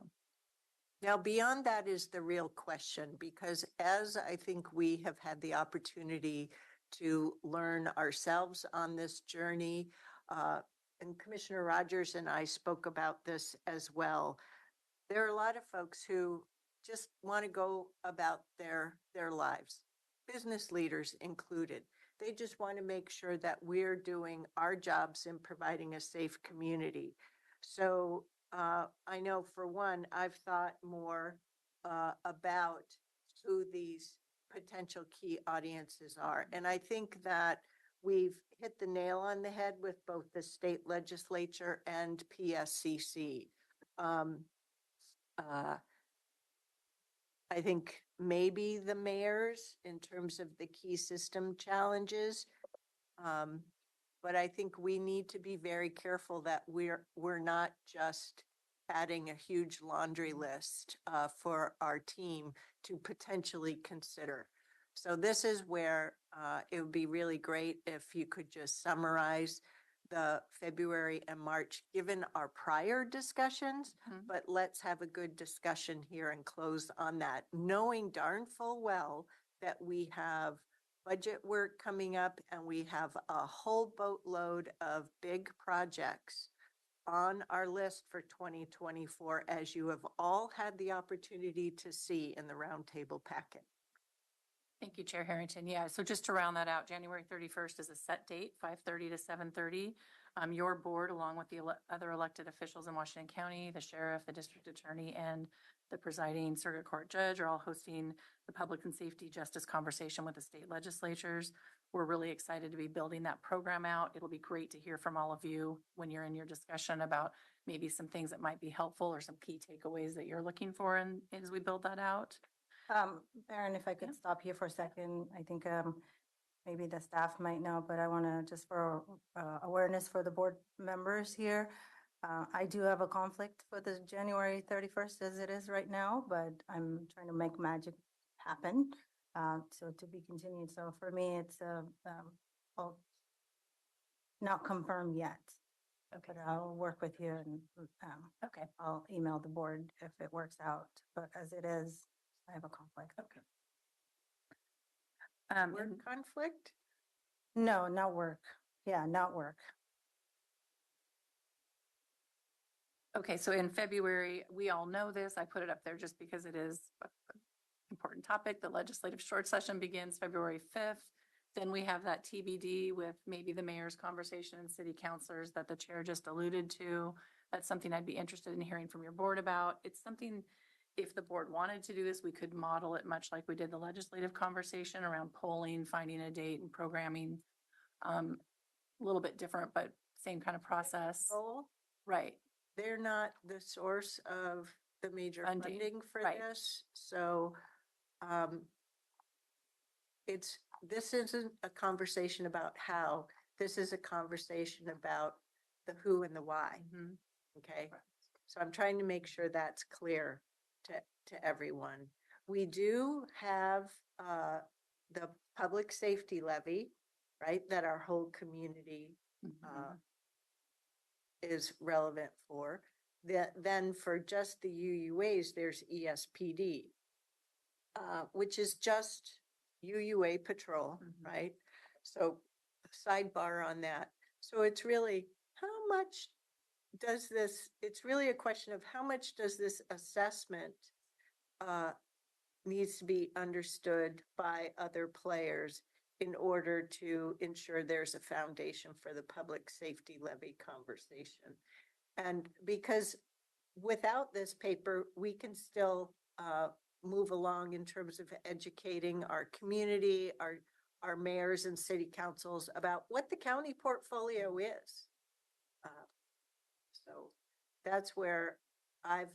Now, beyond that is the real question, because as I think we have had the opportunity to learn ourselves on this journey, and Commissioner Rogers and I spoke about this as well, there are a lot of folks who just want to go about their lives, business leaders included. They just want to make sure that we're doing our jobs in providing a safe community. So I know for one, I've thought more about who these potential key audiences are. And I think that we've hit the nail on the head with both the state legislature and PSCC. I think maybe the mayors in terms of the key system challenges. But I think we need to be very careful that we're not just adding a huge laundry list for our team to potentially consider. So this is where it would be really great if you could just summarize the February and March, given our prior discussions, but let's have a good discussion here and close on that, knowing darn full well that we have budget work coming up and we have a whole boatload of big projects on our list for 2024, as you have all had the opportunity to see in the roundtable packet. Thank you, Chair Harrington. Yeah, so just to round that out, January 31st is a set date, 5:30 to 7:30. Your board, along with the other elected officials in Washington County, the sheriff, the district attorney, and the presiding circuit court judge are all hosting the public and safety justice conversation with the state legislatures. We're really excited to be building that program out. It'll be great to hear from all of you when you're in your discussion about maybe some things that might be helpful or some key takeaways that you're looking for as we build that out. Erin, if I could Yeah. stop here for a second, I think maybe the staff might know, but I want to just for awareness for the board members here. I do have a conflict for the January 31st as it is right now, but I'm trying to make magic happen. So to be continued. So for me, it's not confirmed yet. Okay. But I'll work with you and Okay. I'll email the board if it works out. But as it is, I have a conflict. Okay. Work conflict? No, not work. Yeah, not work. Okay, so in February, we all know this. I put it up there just because it is an important topic. The legislative short session begins February 5th. Then we have that TBD with maybe the mayor's conversation and city councilors that the chair just alluded to. That's something I'd be interested in hearing from your board about. It's something, if the board wanted to do this, we could model it much like we did the legislative conversation around polling, finding a date and programming. A little bit different, but same kind of process. Role, Right. they're not the source of the major Funding, funding for right. this, so this isn't a conversation about how, this is a conversation about the who and the why, Mhm. okay? Correct. So I'm trying to make sure that's clear to everyone. We do have the public safety levy, right, that our whole community Mhm. is relevant for. Then for just the UUAs, there's ESPD, which is just UUA patrol, Mhm. right? So sidebar on that. So it's really, how much does this, it's really a question of how much does this assessment needs to be understood by other players in order to ensure there's a foundation for the public safety levy conversation. And because without this paper, we can still move along in terms of educating our community, our mayors and city councils about what the county portfolio is. So that's where I've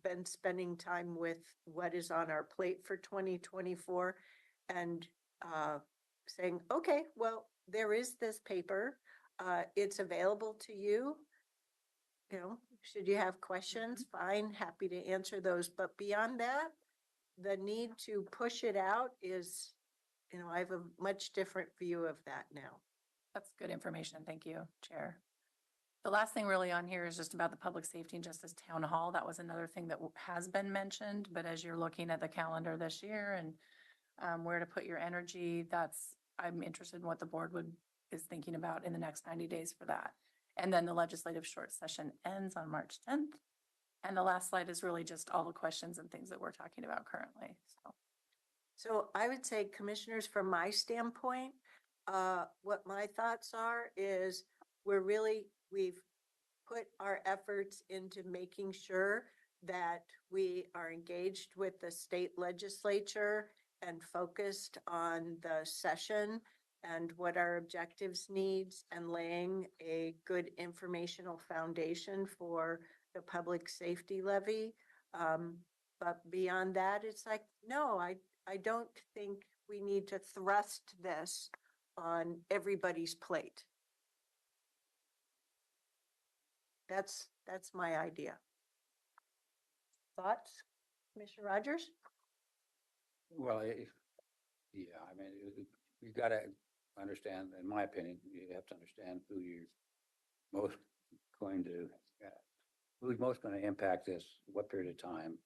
been spending time with what is on our plate for 2024 and saying, okay, well, there is this paper. It's available to you. You know, should you have questions, fine, happy to answer those. But beyond that, the need to push it out is, you know, I have a much different view of that now. That's good information. Thank you, Chair. The last thing really on here is just about the public safety and justice town hall. That was another thing that has been mentioned, but as you're looking at the calendar this year and where to put your energy, I'm interested in what the board is thinking about in the next 90 days for that. And then the legislative short session ends on March 10th. And the last slide is really just all the questions and things that we're talking about currently. So I would say, commissioners, from my standpoint, what my thoughts are is we've put our efforts into making sure that we are engaged with the state legislature and focused on the session and what our objectives needs and laying a good informational foundation for the public safety levy. But beyond that, it's like, no, I don't think we need to thrust this on everybody's plate. That's my idea. Thoughts, Commissioner Rogers? Well, yeah, I mean, you gotta understand, in my opinion, you have to understand who you're most going to, who's most going to impact this, what period of time.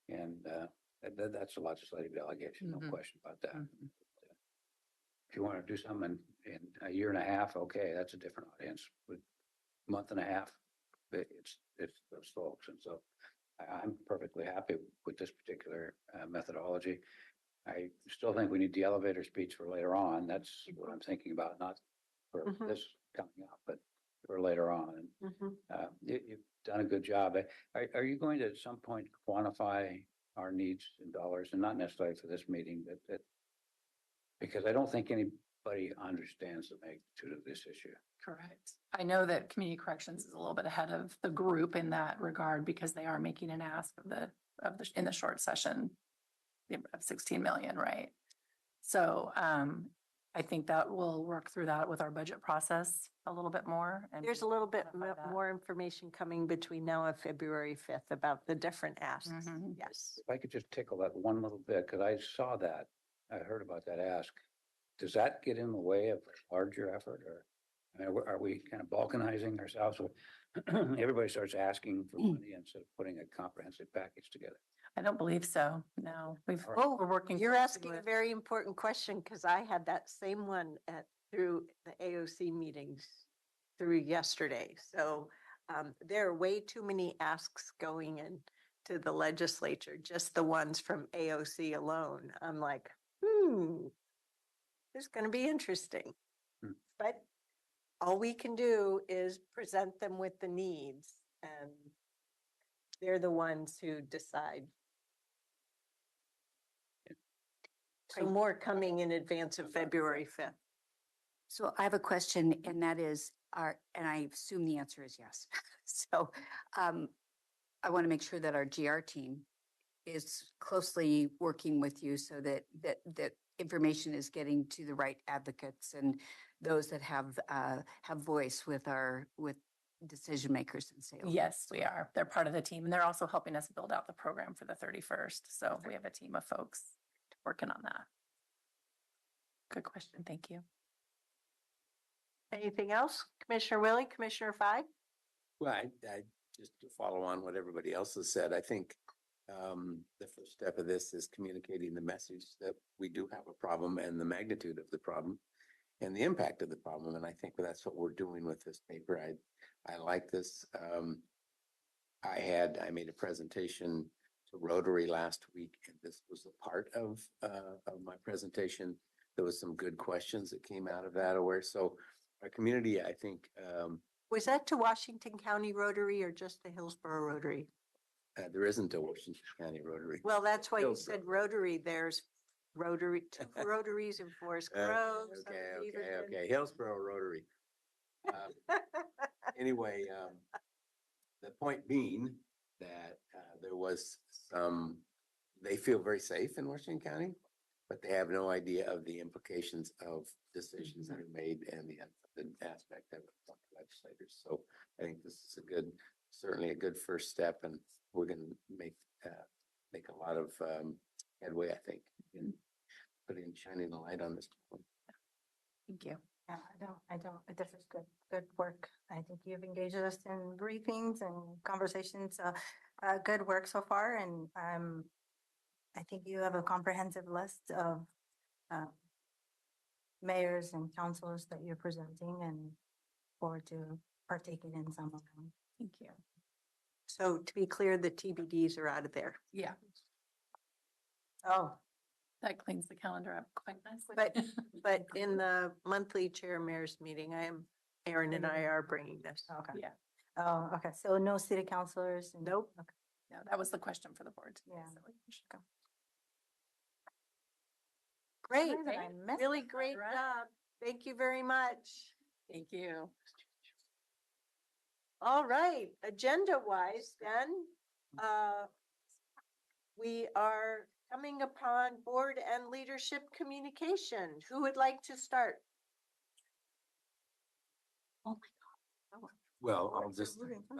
And that's a legislative delegation, no Mhm. question about that. Mhm. If you want to do something in a year and a half, okay, that's a different audience. With a month and a half, it's those folks. And so I'm perfectly happy with this particular methodology. I still think we need the elevator speech for later on. That's what I'm thinking about, not for Mhm. this coming up, but for later on. And Mhm. you've done a good job. Are you going to at some point quantify our needs in dollars, and not necessarily for this meeting, but because I don't think anybody understands the magnitude of this issue. Correct. I know that community corrections is a little bit ahead of the group in that regard because they are making an ask in the short session of 16 million, right? So I think that we'll work through that with our budget process a little bit more. And There's a little bit quantify that. more information coming between now and February 5th about the different asks. Mhm. Yes. If I could just tickle that one little bit, because I saw that, I heard about that ask. Does that get in the way of a larger effort, or I mean, are we kind of balkanizing ourselves? Everybody starts asking for money instead of putting a comprehensive package together. I don't believe so. No, Oh, we're working. You're closely asking a with- very important question because I had that same one through the AOC meetings through yesterday. So there are way too many asks going into the legislature, just the ones from AOC alone. I'm like, It's going to be interesting. Hmm. But all we can do is present them with the needs, and they're the ones who decide. So more coming in advance of February 5th. So I have a question, and that is, and I assume the answer is yes. So I want to make sure that our GR team is closely working with you so that information is getting to the right advocates and those that have voice with decision makers in sales. Yes, we are. They're part of the team, and they're also helping us build out the program for the 31st. So we have a team of folks working on that. Good question. Thank you. Anything else? Commissioner Willie, Commissioner Fye? Well, I just to follow on what everybody else has said, I think the first step of this is communicating the message that we do have a problem and the magnitude of the problem and the impact of the problem. And I think that's what we're doing with this paper. I like this. I made a presentation to Rotary last week, and this was a part of my presentation. There was some good questions that came out of that. So our community, I think, Was that to Washington County Rotary or just the Hillsborough Rotary? there isn't a Washington County Rotary. Well, that's why you Hillsborough. said Rotary. There's Rotary, two Rotaries in Forest Grove. some in Beaverton. Okay. Hillsborough Rotary. Anyway, the point being that there was they feel very safe in Washington County, but they have no idea of the implications of decisions that are made and the aspect of it from legislators. So I think this is certainly a good first step, and we're going to make a lot of headway, I think, in shining a light on this problem. Thank you. Yeah, I don't, this is good work. I think you've engaged us in briefings and conversations, good work so far. And I think you have a comprehensive list of mayors and councilors that you're presenting, and forward to partaking in some of them. Thank you. So to be clear, the TBDs are out of there. Yeah, Oh, that cleans the calendar up quite nicely. but in the monthly chair mayor's meeting, Aaron and I are bringing this. Okay. Yeah, Oh, okay. So no city councilors? Nope. Okay. no, that was the question for the board today. Yeah. So we should go. Great, Sorry that I messed really up. great Right. job. Thank you very much. Thank you. All right, agenda wise then, we are coming upon board and leadership communication. Who would like to start? Well, Look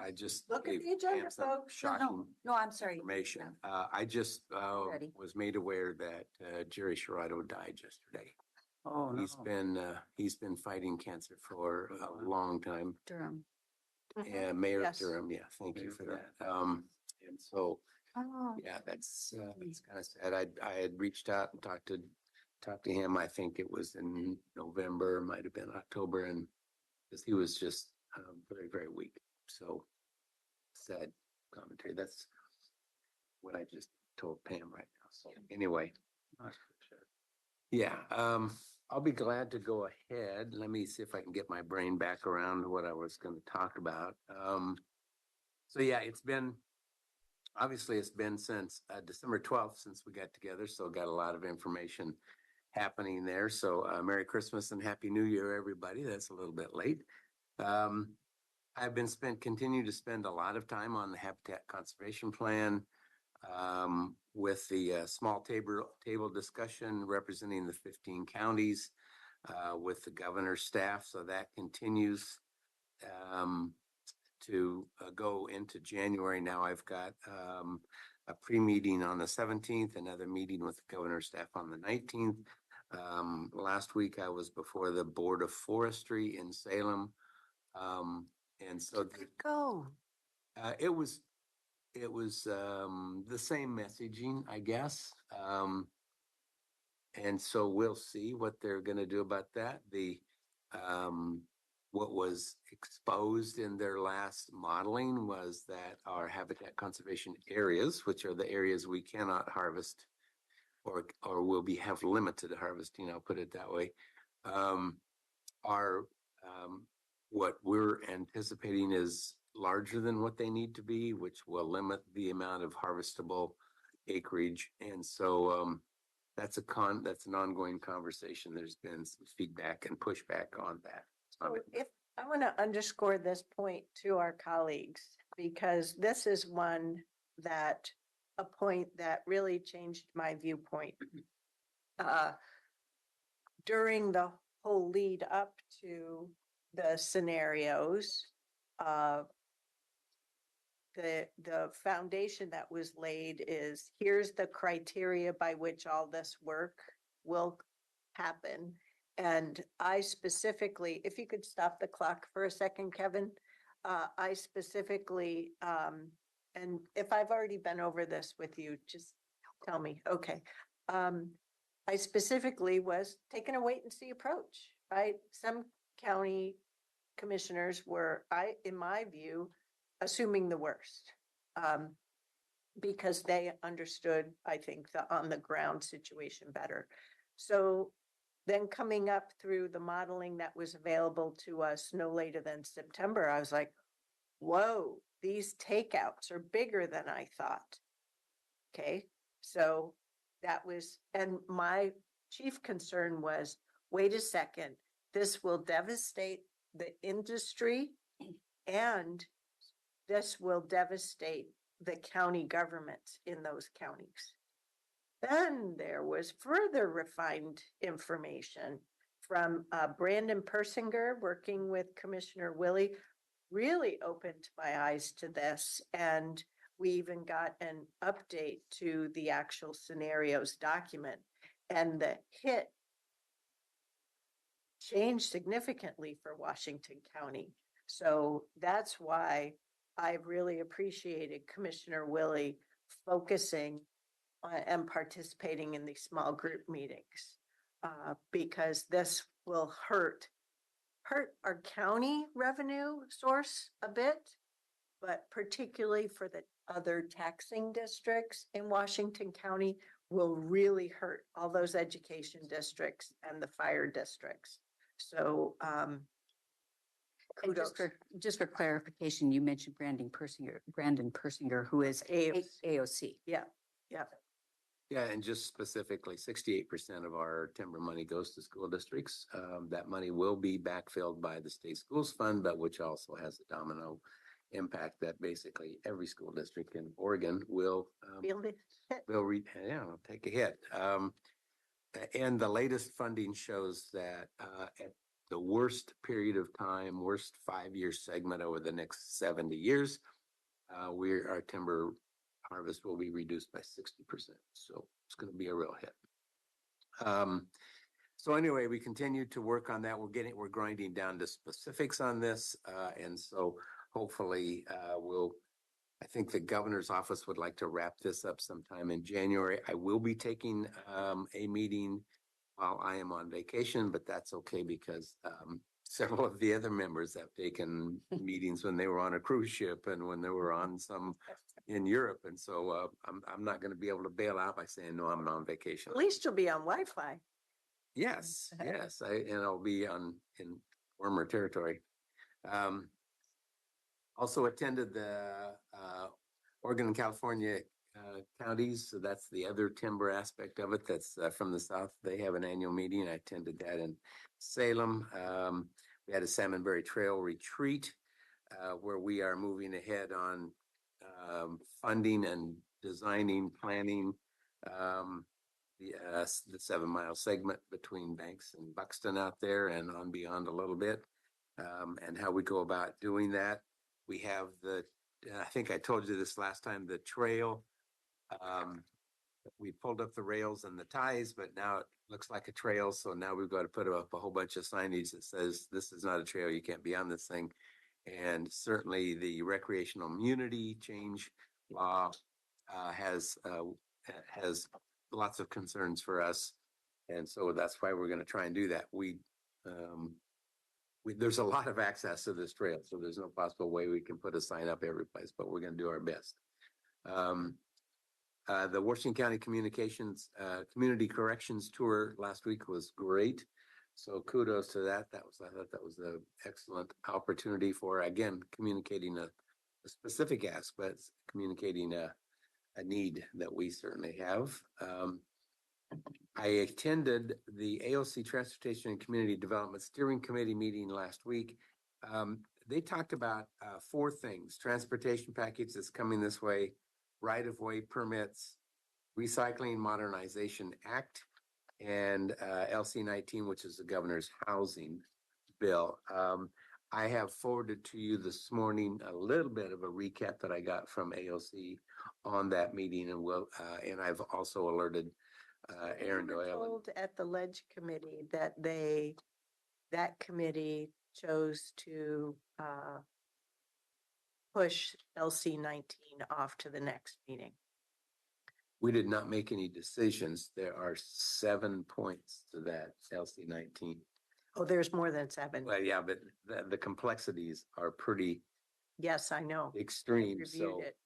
I just at gave the agenda, Pam some folks. shocking No, I'm sorry. information. I just Ready. was made aware that Jerry Sherrod died yesterday. Oh, He's been fighting cancer for a long time. Durham. And Mayor of Yes. Durham, yeah, thank you Mayor for of Durham. that. And so, Oh. yeah, that's kind of sad. I had reached out and talked to him. I think it was in November, might have been October, and because he was just very, very weak. So sad commentary. That's what I just told Pam right now. So anyway, yeah, I'll be glad to go ahead. Let me see if I can get my brain back around what I was going to talk about. So yeah, it's been since December 12th since we got together. So got a lot of information happening there. So Merry Christmas and Happy New Year, everybody. That's a little bit late. I've continue to spend a lot of time on the Habitat Conservation Plan, with the small table discussion representing the 15 counties, with the governor's staff. So that continues to go into January. Now I've got a pre-meeting on the 17th, another meeting with the governor's staff on the 19th. Last week I was before the Board of Forestry in Salem. And so it was the same messaging, I guess. And so we'll see what they're going to do about that. What was exposed in their last modeling was that our habitat conservation areas, which are the areas we cannot harvest or will be have limited harvesting, I'll put it that way, are what we're anticipating is larger than what they need to be, which will limit the amount of harvestable acreage. And so that's an ongoing conversation. There's been some feedback and pushback on that. So if I want to underscore this point to our colleagues, because this is a point that really changed my viewpoint. During the whole lead up to the scenarios, the foundation that was laid is here's the criteria by which all this work will happen. And I specifically, if you could stop the clock for a second, Kevin, I specifically, and if I've already been over this with you, just tell me. Okay. I specifically was taking a wait and see approach, right? Some county commissioners were, in my view, assuming the worst, because they understood, I think, the on the ground situation better. So then coming up through the modeling that was available to us no later than September, I was like, whoa, these takeouts are bigger than I thought. Okay, so that was, and my chief concern was, wait a second, this will devastate the industry and this will devastate the county governments in those counties. Then there was further refined information from Brandon Persinger working with Commissioner Willie, really opened my eyes to this. And we even got an update to the actual scenarios document, and the hit changed significantly for Washington County. So that's why I really appreciated Commissioner Willie focusing and participating in these small group meetings, because this will hurt our county revenue source a bit, but particularly for the other taxing districts in Washington County will really hurt all those education districts and the fire districts. So And kudos. just for clarification, you mentioned Brandon Persinger, who is AOC. Yeah. Yeah, and just specifically, 68% of our timber money goes to school districts. That money will be backfilled by the state schools fund, but which also has a domino impact that basically every school district in Oregon will take a hit. And the latest funding shows that at the worst period of time, worst 5-year segment over the next 70 years, our timber harvest will be reduced by 60%. So it's going to be a real hit. So anyway, we continue to work on that. We're grinding down to specifics on this. And so hopefully I think the governor's office would like to wrap this up sometime in January. I will be taking a meeting while I am on vacation, but that's okay because several of the other members have taken meetings when they were on a cruise ship and when they were on some in Europe. And so I'm not going to be able to bail out by saying, no, I'm on vacation. At least you'll be on Wi-Fi. Yes. And I'll be in warmer territory. Also attended the Oregon and California counties. So that's the other timber aspect of it. That's from the South. They have an annual meeting. I attended that in Salem. We had a Salmonberry Trail retreat where we are moving ahead on funding and designing, planning the 7-mile segment between Banks and Buxton out there and on beyond a little bit, and how we go about doing that. We have I think I told you this last time, the trail. We pulled up the rails and the ties, but now it looks like a trail. So now we've got to put up a whole bunch of signage that says this is not a trail. You can't be on this thing. And certainly the recreational immunity change law has lots of concerns for us. And so that's why we're going to try and do that. There's a lot of access to this trail, so there's no possible way we can put a sign up every place, but we're going to do our best. The Washington County Communications, Community Corrections Tour last week was great. So kudos to that. I thought that was an excellent opportunity for, again, communicating a specific aspect, communicating a need that we certainly have. I attended the AOC Transportation and Community Development Steering Committee meeting last week. They talked about 4 things: transportation package that's coming this way, right-of-way permits, Recycling Modernization Act, and LC 19, which is the governor's housing bill. I have forwarded to you this morning a little bit of a recap that I got from AOC on that meeting, and I've also alerted Aaron We were Doyle. told at the Ledge Committee that that committee chose to push LC 19 off to the next meeting. We did not make any decisions. There are 7 points to that LC 19. Oh, there's more than 7. Well, yeah, but the complexities are pretty Yes, I know. extreme. reviewed So it.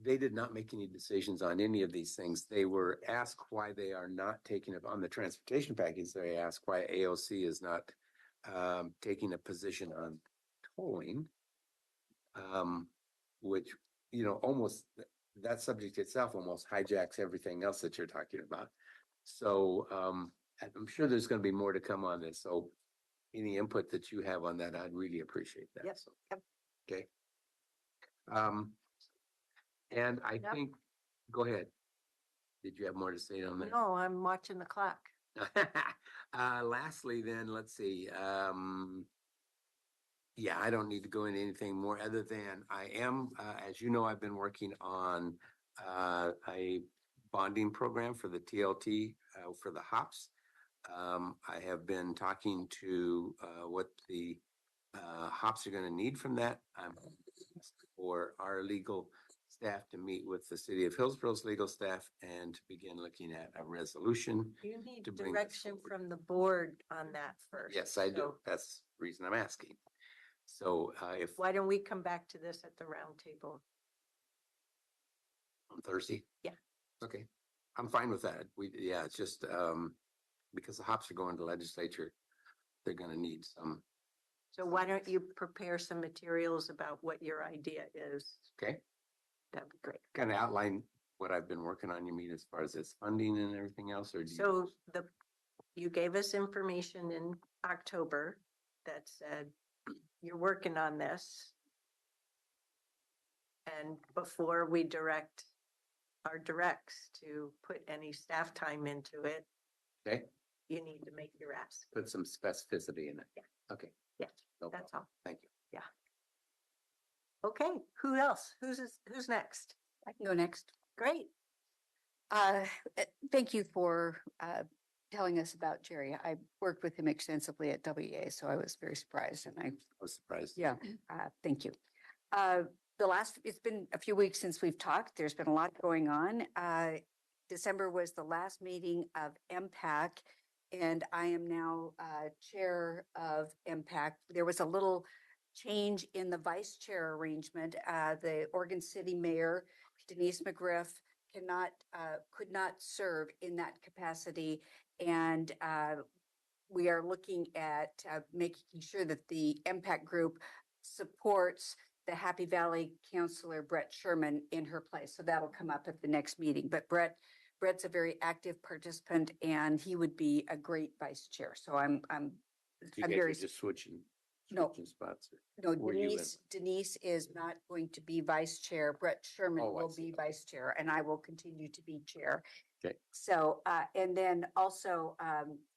they did not make any decisions on any of these things. They were asked why they are not taking it on the transportation package. They asked why AOC is not taking a position on tolling, which, almost that subject itself almost hijacks everything else that you're talking about. So I'm sure there's going to be more to come on this. So any input that you have on that, I'd really appreciate that. Yep, So, yep. okay. And I Yep. think, go ahead. Did you have more to say on that? No, I'm watching the clock. Lastly, then, let's see. Yeah, I don't need to go into anything more other than I am, as you know, I've been working on a bonding program for the TLT for the hops. I have been talking to what the hops are going to need from that. I'm for our legal staff to meet with the city of Hillsboro's legal staff and to begin looking at a resolution. You need to bring this direction forward. from the board on that first. Yes, I do. So That's the reason I'm asking. So if why don't we come back to this at the round table? on Thursday? Yeah. Okay, I'm fine with that. It's just because the hops are going to legislature, they're going to need some. So why don't you prepare some materials about what your idea is? Okay, That'd be great. kind of outline what I've been working on. You mean as far as its funding and everything else, or do you? So you gave us information in October that said you're working on this. And before we direct our directs to put any staff time into it, Okay, you need to make your ask. put some specificity in it. Yeah. Okay. Yeah, No that's problem. all. Thank you. Okay, who else? Who's next? I can go next. Great. Thank you for telling us about Jerry. I worked with him extensively at WA, so I was very surprised, and I was surprised. thank you. It's been a few weeks since we've talked. There's been a lot going on. December was the last meeting of MPAC, and I am now chair of MPAC. There was a little change in the vice chair arrangement. The Oregon City Mayor, Denise McGriff, could not serve in that capacity. And we are looking at making sure that the MPAC group supports the Happy Valley Councilor Brett Sherman in her place. So that'll come up at the next meeting. But Brett's a very active participant, and he would be a great vice chair. So I'm You guys very are just switching No. spots. No, Were you in? Denise is not going to be vice chair. Brett Sherman Oh, I will see. be vice chair, and I will continue to be chair. Okay. So, and then also,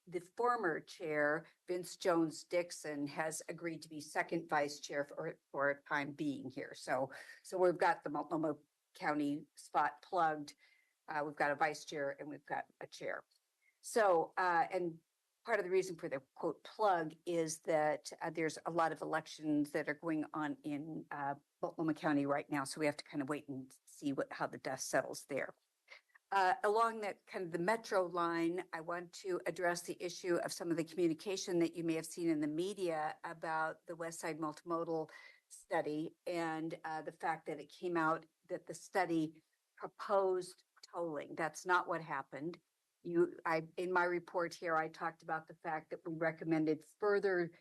the former chair, Vince Jones Dixon, has agreed to be second vice chair for a time being here. So we've got the Multnomah County spot plugged. We've got a vice chair and we've got a chair. So, and part of the reason for the quote plug is that there's a lot of elections that are going on in Multnomah County right now. So we have to kind of wait and see how the dust settles there. Along that kind of the metro line, I want to address the issue of some of the communication that you may have seen in the media about the West Side Multimodal study and the fact that it came out that the study proposed tolling. That's not what happened. In my report here, I talked about the fact that we recommended further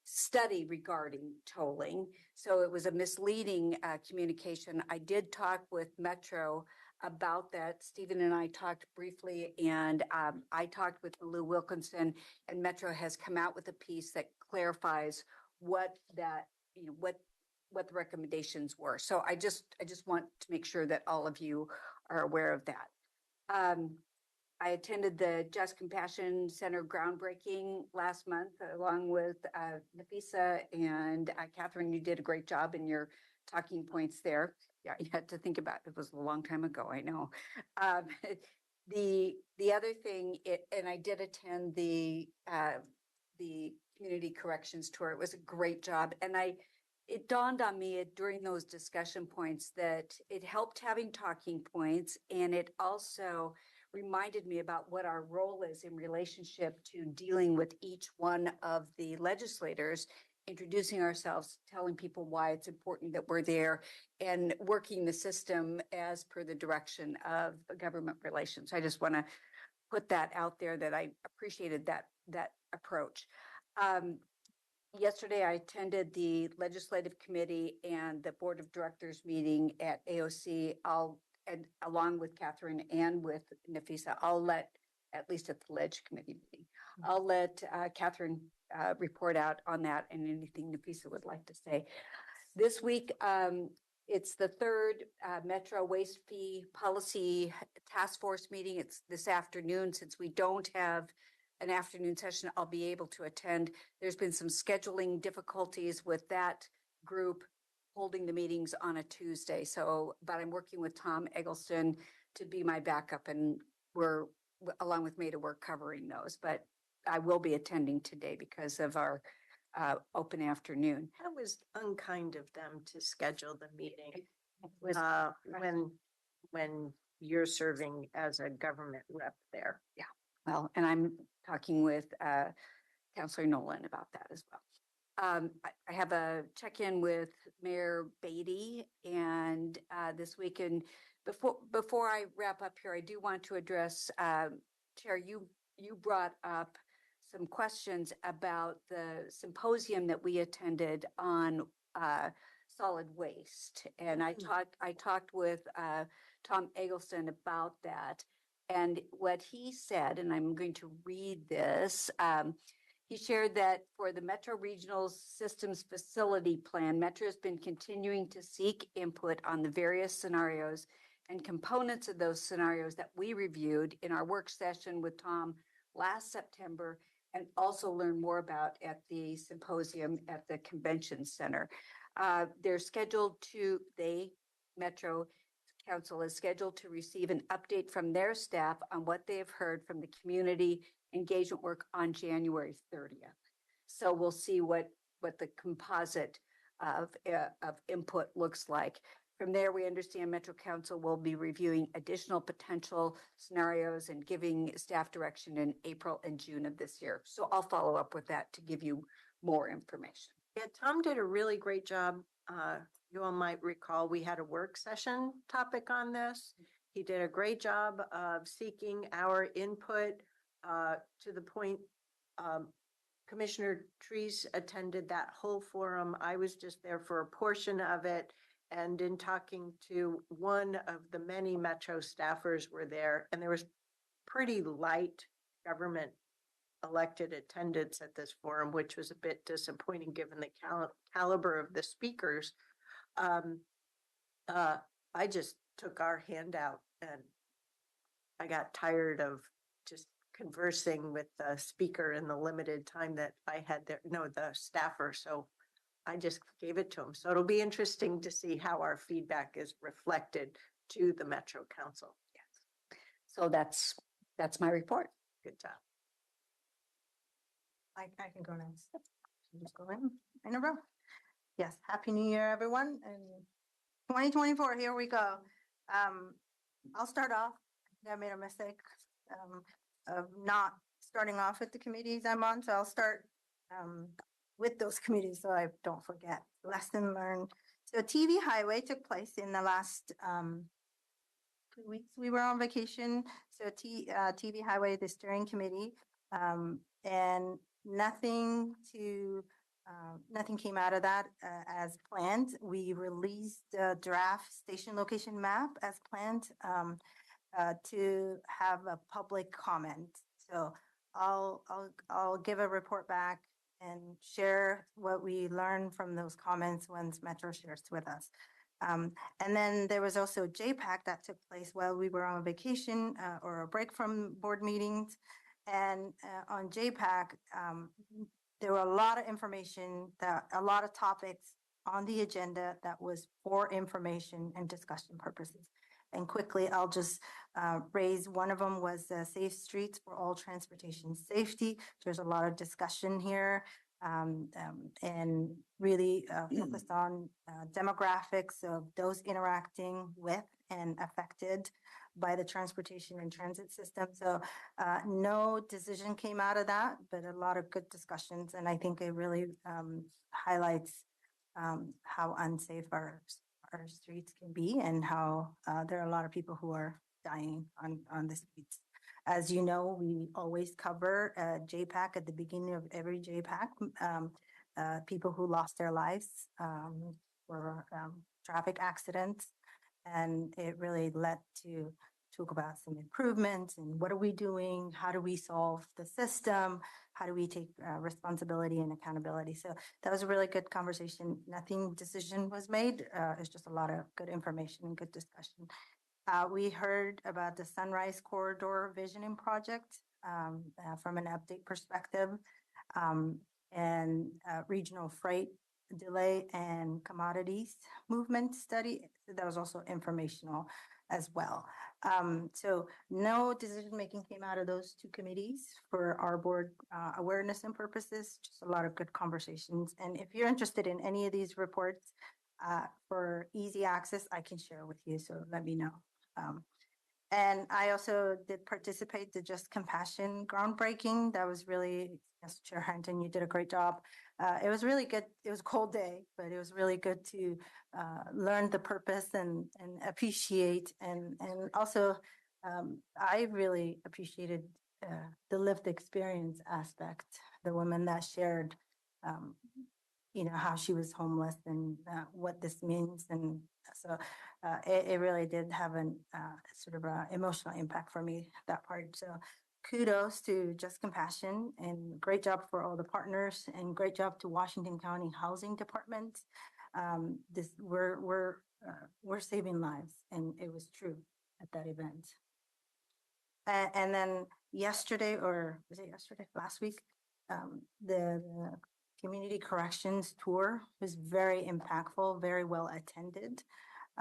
study regarding tolling. So it was a misleading communication. I did talk with Metro about that. Stephen and I talked briefly, and I talked with Lou Wilkinson, and Metro has come out with a piece that clarifies what that, what the recommendations were. So I just want to make sure that all of you are aware of that. I attended the Just Compassion Center groundbreaking last month along with Nafisa and Catherine. You did a great job in your talking points there. Yeah, you had to think about it. It was a long time ago, I know. The other thing, and I did attend the community corrections tour. It was a great job, and it dawned on me during those discussion points that it helped having talking points, and it also reminded me about what our role is in relationship to dealing with each one of the legislators, introducing ourselves, telling people why it's important that we're there, and working the system as per the direction of government relations. I just want to put that out there that I appreciated that approach. Yesterday, I attended the Legislative Committee and the Board of Directors meeting at AOC. And along with Catherine and with Nafisa, I'll let, at least at the Ledge Committee meeting, I'll let Catherine report out on that and anything Nafisa would like to say. This week, it's the third Metro Waste Fee Policy Task Force meeting. It's this afternoon. Since we don't have an afternoon session, I'll be able to attend. There's been some scheduling difficulties with that group holding the meetings on a Tuesday. But I'm working with Tom Eggleston to be my backup, and we're, along with May, to work covering those. But I will be attending today because of our open afternoon. That was unkind of them to schedule the meeting Was when you're serving as a government rep there. Yeah, well, and I'm talking with Councilor Nolan about that as well. I have a check-in with Mayor Beatty and this week. And before I wrap up here, I do want to address, Chair, you brought up some questions about the symposium that we attended on solid waste. And I talked with Tom Eggleston about that. And what he said, and I'm going to read this, he shared that for the Metro Regional Systems Facility Plan, Metro has been continuing to seek input on the various scenarios and components of those scenarios that we reviewed in our work session with Tom last September, and also learn more about at the symposium at the Convention Center. Metro Council is scheduled to receive an update from their staff on what they have heard from the community engagement work on January 30th. So we'll see what the composite of input looks like. From there, we understand Metro Council will be reviewing additional potential scenarios and giving staff direction in April and June of this year. So I'll follow up with that to give you more information. Yeah, Tom did a really great job. You all might recall we had a work session topic on this. He did a great job of seeking our input to the point Commissioner Treese attended that whole forum. I was just there for a portion of it, and in talking to one of the many Metro staffers were there, and there was pretty light government elected attendance at this forum, which was a bit disappointing given the caliber of the speakers. I just took our handout and I got tired of just conversing with the speaker in the limited time that I had there, the staffer. So I just gave it to him. So it'll be interesting to see how our feedback is reflected to the Metro Council. Yes. So that's my report. Good job. I can go next. Just go in a row. Yes, Happy New Year, everyone. And 2024, here we go. I'll start off. I made a mistake of not starting off with the committees I'm on, so I'll start with those committees so I don't forget. Lesson learned. So TV Highway took place in the last 2 weeks we were on vacation. So TV Highway, the steering committee, and nothing came out of that as planned. We released the draft station location map as planned to have a public comment. So I'll give a report back and share what we learned from those comments once Metro shares with us. And then there was also JPAC that took place while we were on vacation or a break from board meetings. And on JPAC, there were a lot of information, a lot of topics on the agenda that was for information and discussion purposes. And quickly, I'll just raise one of them was safe streets for all transportation safety. There's a lot of discussion here and really focused on demographics of those interacting with and affected by the transportation and transit system. So no decision came out of that, but a lot of good discussions. And I think it really highlights how unsafe our streets can be and how there are a lot of people who are dying on the streets. As you know, we always cover JPAC at the beginning of every JPAC, people who lost their lives for traffic accidents. And it really led to talk about some improvements and what are we doing? How do we solve the system? How do we take responsibility and accountability? So that was a really good conversation. Nothing decision was made. It's just a lot of good information and good discussion. We heard about the Sunrise Corridor Visioning Project from an update perspective and regional freight delay and commodities movement study. That was also informational as well. So no decision-making came out of those two committees for our board awareness and purposes, just a lot of good conversations. And if you're interested in any of these reports for easy access, I can share with you, so let me know. And I also did participate the Just Compassion groundbreaking. That was really, yes, Chair Harrington, you did a great job. It was really good. It was a cold day, but it was really good to learn the purpose and appreciate. And also, I really appreciated the lived experience aspect, the woman that shared, how she was homeless and what this means. And so it really did have an sort of emotional impact for me, that part. So kudos to Just Compassion and great job for all the partners and great job to Washington County Housing Department. We're saving lives, and it was true at that event. And then yesterday, or was it yesterday? Last week, the community corrections tour was very impactful, very well attended.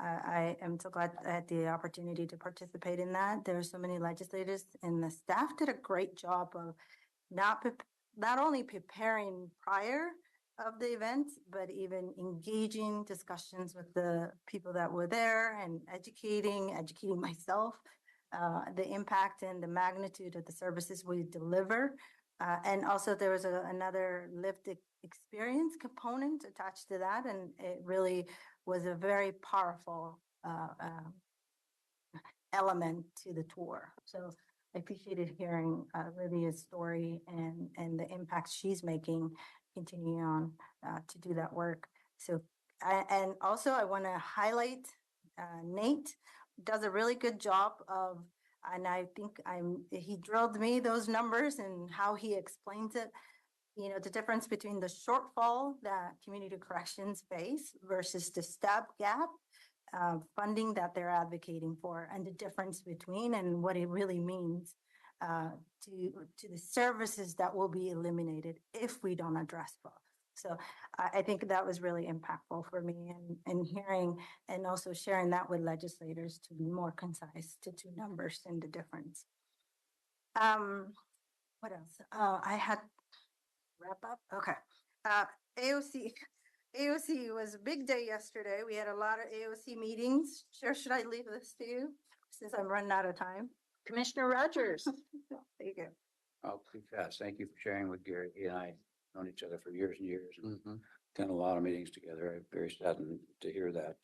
I am so glad I had the opportunity to participate in that. There are so many legislators, and the staff did a great job of not only preparing prior of the event, but even engaging discussions with the people that were there and educating myself, the impact and the magnitude of the services we deliver. And also there was another lived experience component attached to that. And it really was a very powerful element to the tour. So I appreciated hearing Lydia's story and the impact she's making, continuing on to do that work. So, and also I want to highlight Nate does a really good job of, and I think he drilled me those numbers and how he explains it. The difference between the shortfall that community corrections face versus the stopgap funding that they're advocating for, and the difference between and what it really means to the services that will be eliminated if we don't address both. So I think that was really impactful for me, and hearing and also sharing that with legislators to be more concise to two numbers and the difference. What else? I had wrap up. Okay. AOC was a big day yesterday. We had a lot of AOC meetings. Chair, should I leave this to you since I'm running out of time? Commissioner Rogers. There you go. I'll be fast. Thank you for sharing with Gary. He and I known each other for years and years, and done a lot of meetings together. I'm very saddened to hear that.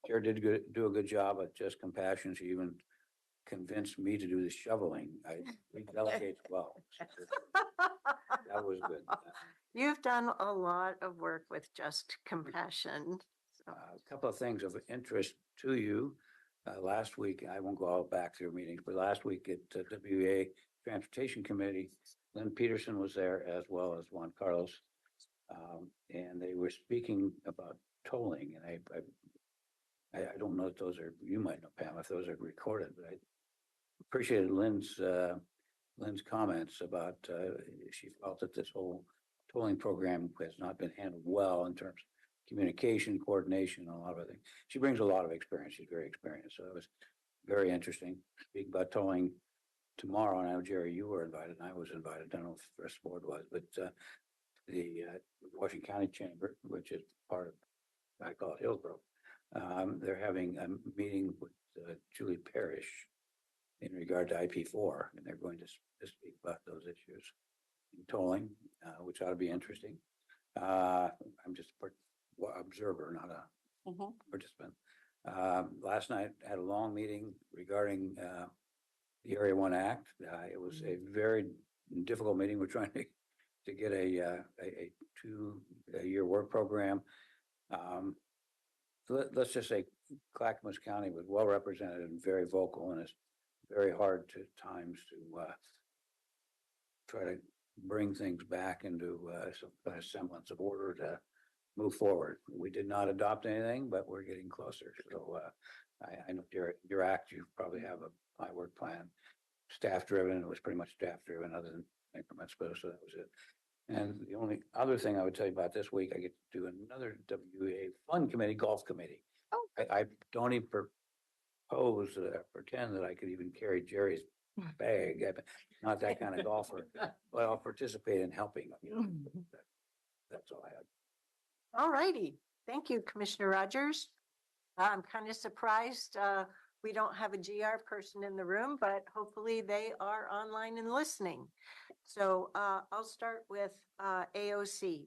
Chair did do a good job at Just Compassion. She even convinced me to do the shoveling. We delegate well. That was good. You've done a lot of work with Just Compassion. So. A couple of things of interest to you. Last week, I won't go all back through meetings, but last week at WA Transportation Committee, Lynn Peterson was there as well as Juan Carlos. And they were speaking about tolling, and I don't know if those are, you might know, Pam, if those are recorded, but I appreciated Lynn's comments about, she felt that this whole tolling program has not been handled well in terms of communication, coordination, and a lot of things. She brings a lot of experience. She's very experienced. So it was very interesting. Speak about tolling tomorrow. And I know, Jerry, you were invited and I was invited. I don't know if the rest of the board was, but the Washington County Chamber, which is part of, I call it Hillsborough, they're having a meeting with Julie Parrish in regard to IP4, and they're going to speak about those issues in tolling, which ought to be interesting. I'm just an observer, not a participant. Last night I had a long meeting regarding the Area 1 Act. It was a very difficult meeting. We're trying to get a 2-year work program. Let's just say Clackamas County was well represented and very vocal, and it's very hard to times to try to bring things back into some kind of semblance of order to move forward. We did not adopt anything, but we're getting closer. So I know your act, you probably have a high work plan, staff driven. It was pretty much staff driven other than increments, so that was it. And the only other thing I would tell you about this week, I get to do another WA Fun Committee, Golf Committee. Oh. I don't even propose, pretend that I could even carry Jerry's bag. I'm not that kind of golfer, but I'll participate in helping. That's all I had. All righty. Thank you, Commissioner Rogers. I'm kind of surprised we don't have a GR person in the room, but hopefully they are online and listening. So I'll start with AOC.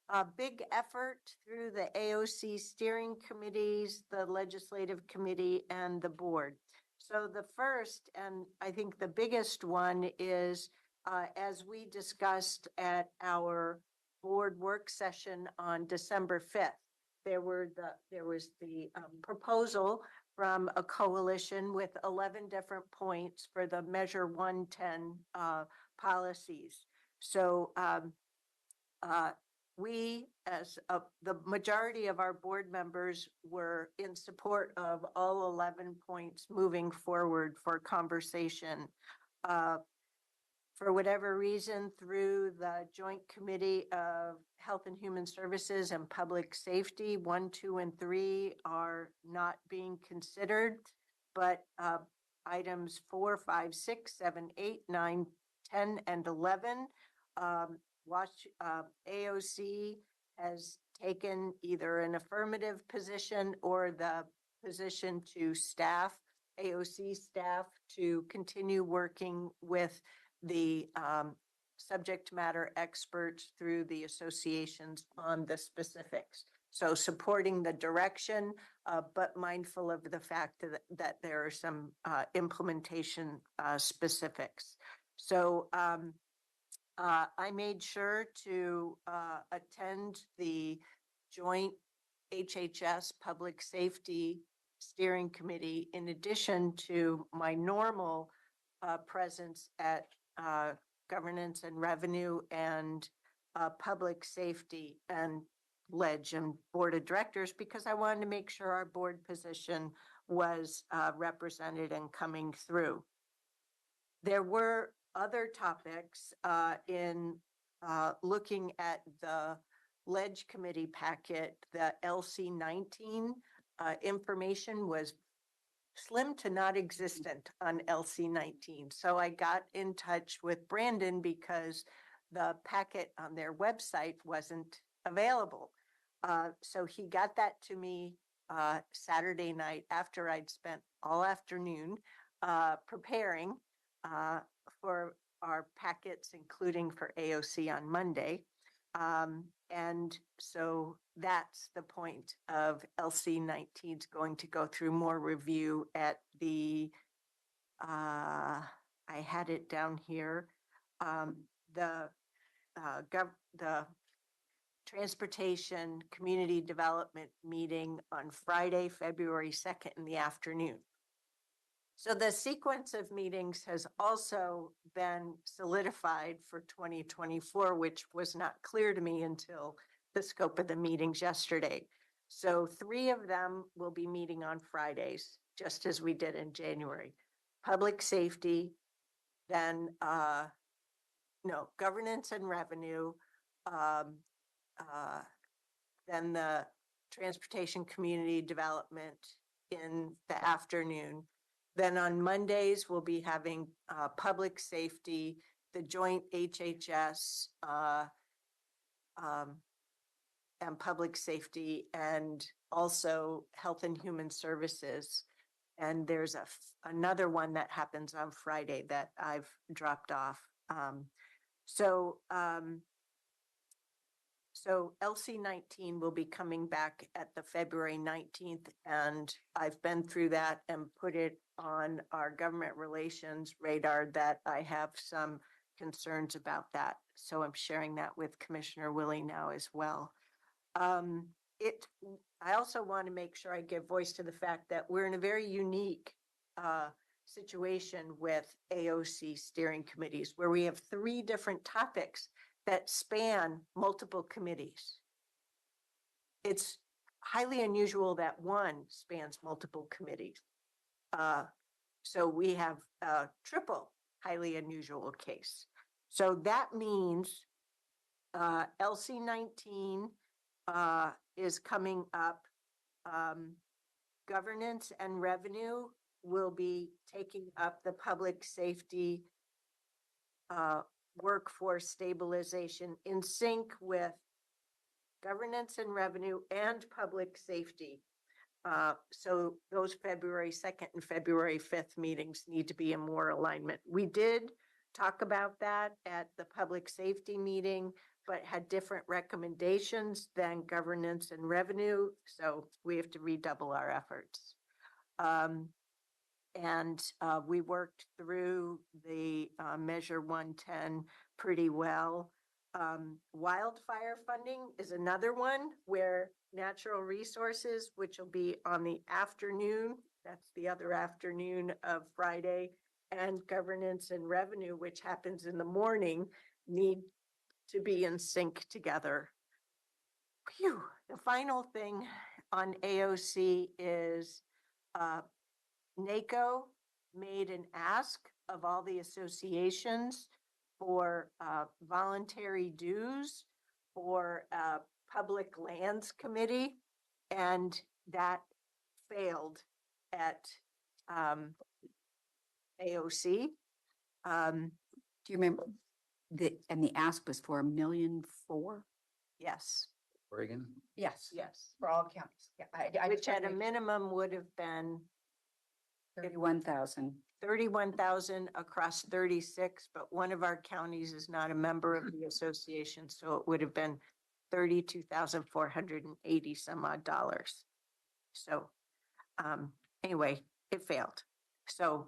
A big effort through the AOC steering committees, the legislative committee, and the board. So the first, and I think the biggest one is, as we discussed at our board work session on December 5th, there was the proposal from a coalition with 11 different points for the Measure 110 policies. So we, as the majority of our board members, were in support of all 11 points moving forward for conversation. For whatever reason, through the Joint Committee of Health and Human Services and Public Safety, 1, 2, and 3 are not being considered, but items 4, 5, 6, 7, 8, 9, 10, and 11, AOC has taken either an affirmative position or the position to staff, AOC staff, to continue working with the subject matter experts through the associations on the specifics. So supporting the direction, but mindful of the fact that there are some implementation specifics. So I made sure to attend the joint HHS Public Safety Steering Committee in addition to my normal presence at Governance and Revenue and Public Safety and Ledge and Board of Directors, because I wanted to make sure our board position was represented and coming through. There were other topics in looking at the Ledge Committee packet. The LC19 information was slim to not existent on LC19. So I got in touch with Brandon because the packet on their website wasn't available. So he got that to me Saturday night after I'd spent all afternoon preparing for our packets, including for AOC on Monday. And so that's the point of LC 19 is going to go through more review at the, I had it down here, the Transportation Community Development meeting on Friday, February 2nd in the afternoon. So the sequence of meetings has also been solidified for 2024, which was not clear to me until the scope of the meetings yesterday. So 3 of them will be meeting on Fridays, just as we did in January. Public safety, then governance and revenue, then the transportation community development in the afternoon. Then on Mondays, we'll be having public safety, the joint HHS and public safety, and also health and human services. And there's another one that happens on Friday that I've dropped off. So LC 19 will be coming back at the February 19th, and I've been through that and put it on our government relations radar that I have some concerns about that. So I'm sharing that with Commissioner Willie now as well. I also want to make sure I give voice to the fact that we're in a very unique situation with AOC steering committees, where we have 3 different topics that span multiple committees. It's highly unusual that one spans multiple committees. So we have a triple highly unusual case. So that means LC 19 is coming up. Governance and revenue will be taking up the public safety workforce stabilization in sync with governance and revenue and public safety. So those February 2nd and February 5th meetings need to be in more alignment. We did talk about that at the public safety meeting, but had different recommendations than governance and revenue. So we have to redouble our efforts. We worked through the Measure 110 pretty well. Wildfire funding is another one where natural resources, which will be on the afternoon, that's the other afternoon of Friday, and governance and revenue, which happens in the morning, need to be in sync together. Phew. The final thing on AOC is NACO made an ask of all the associations for voluntary dues for a public lands committee, and that failed at AOC. Do you remember and the ask was for $1.4 million? Yes. Oregon? Yes. Yes. For all counties. Yeah. Which at a minimum would have been 31,000. 31,000 across 36, but one of our counties is not a member of the association, so it would have been 32,480 some odd dollars. So anyway, it failed. So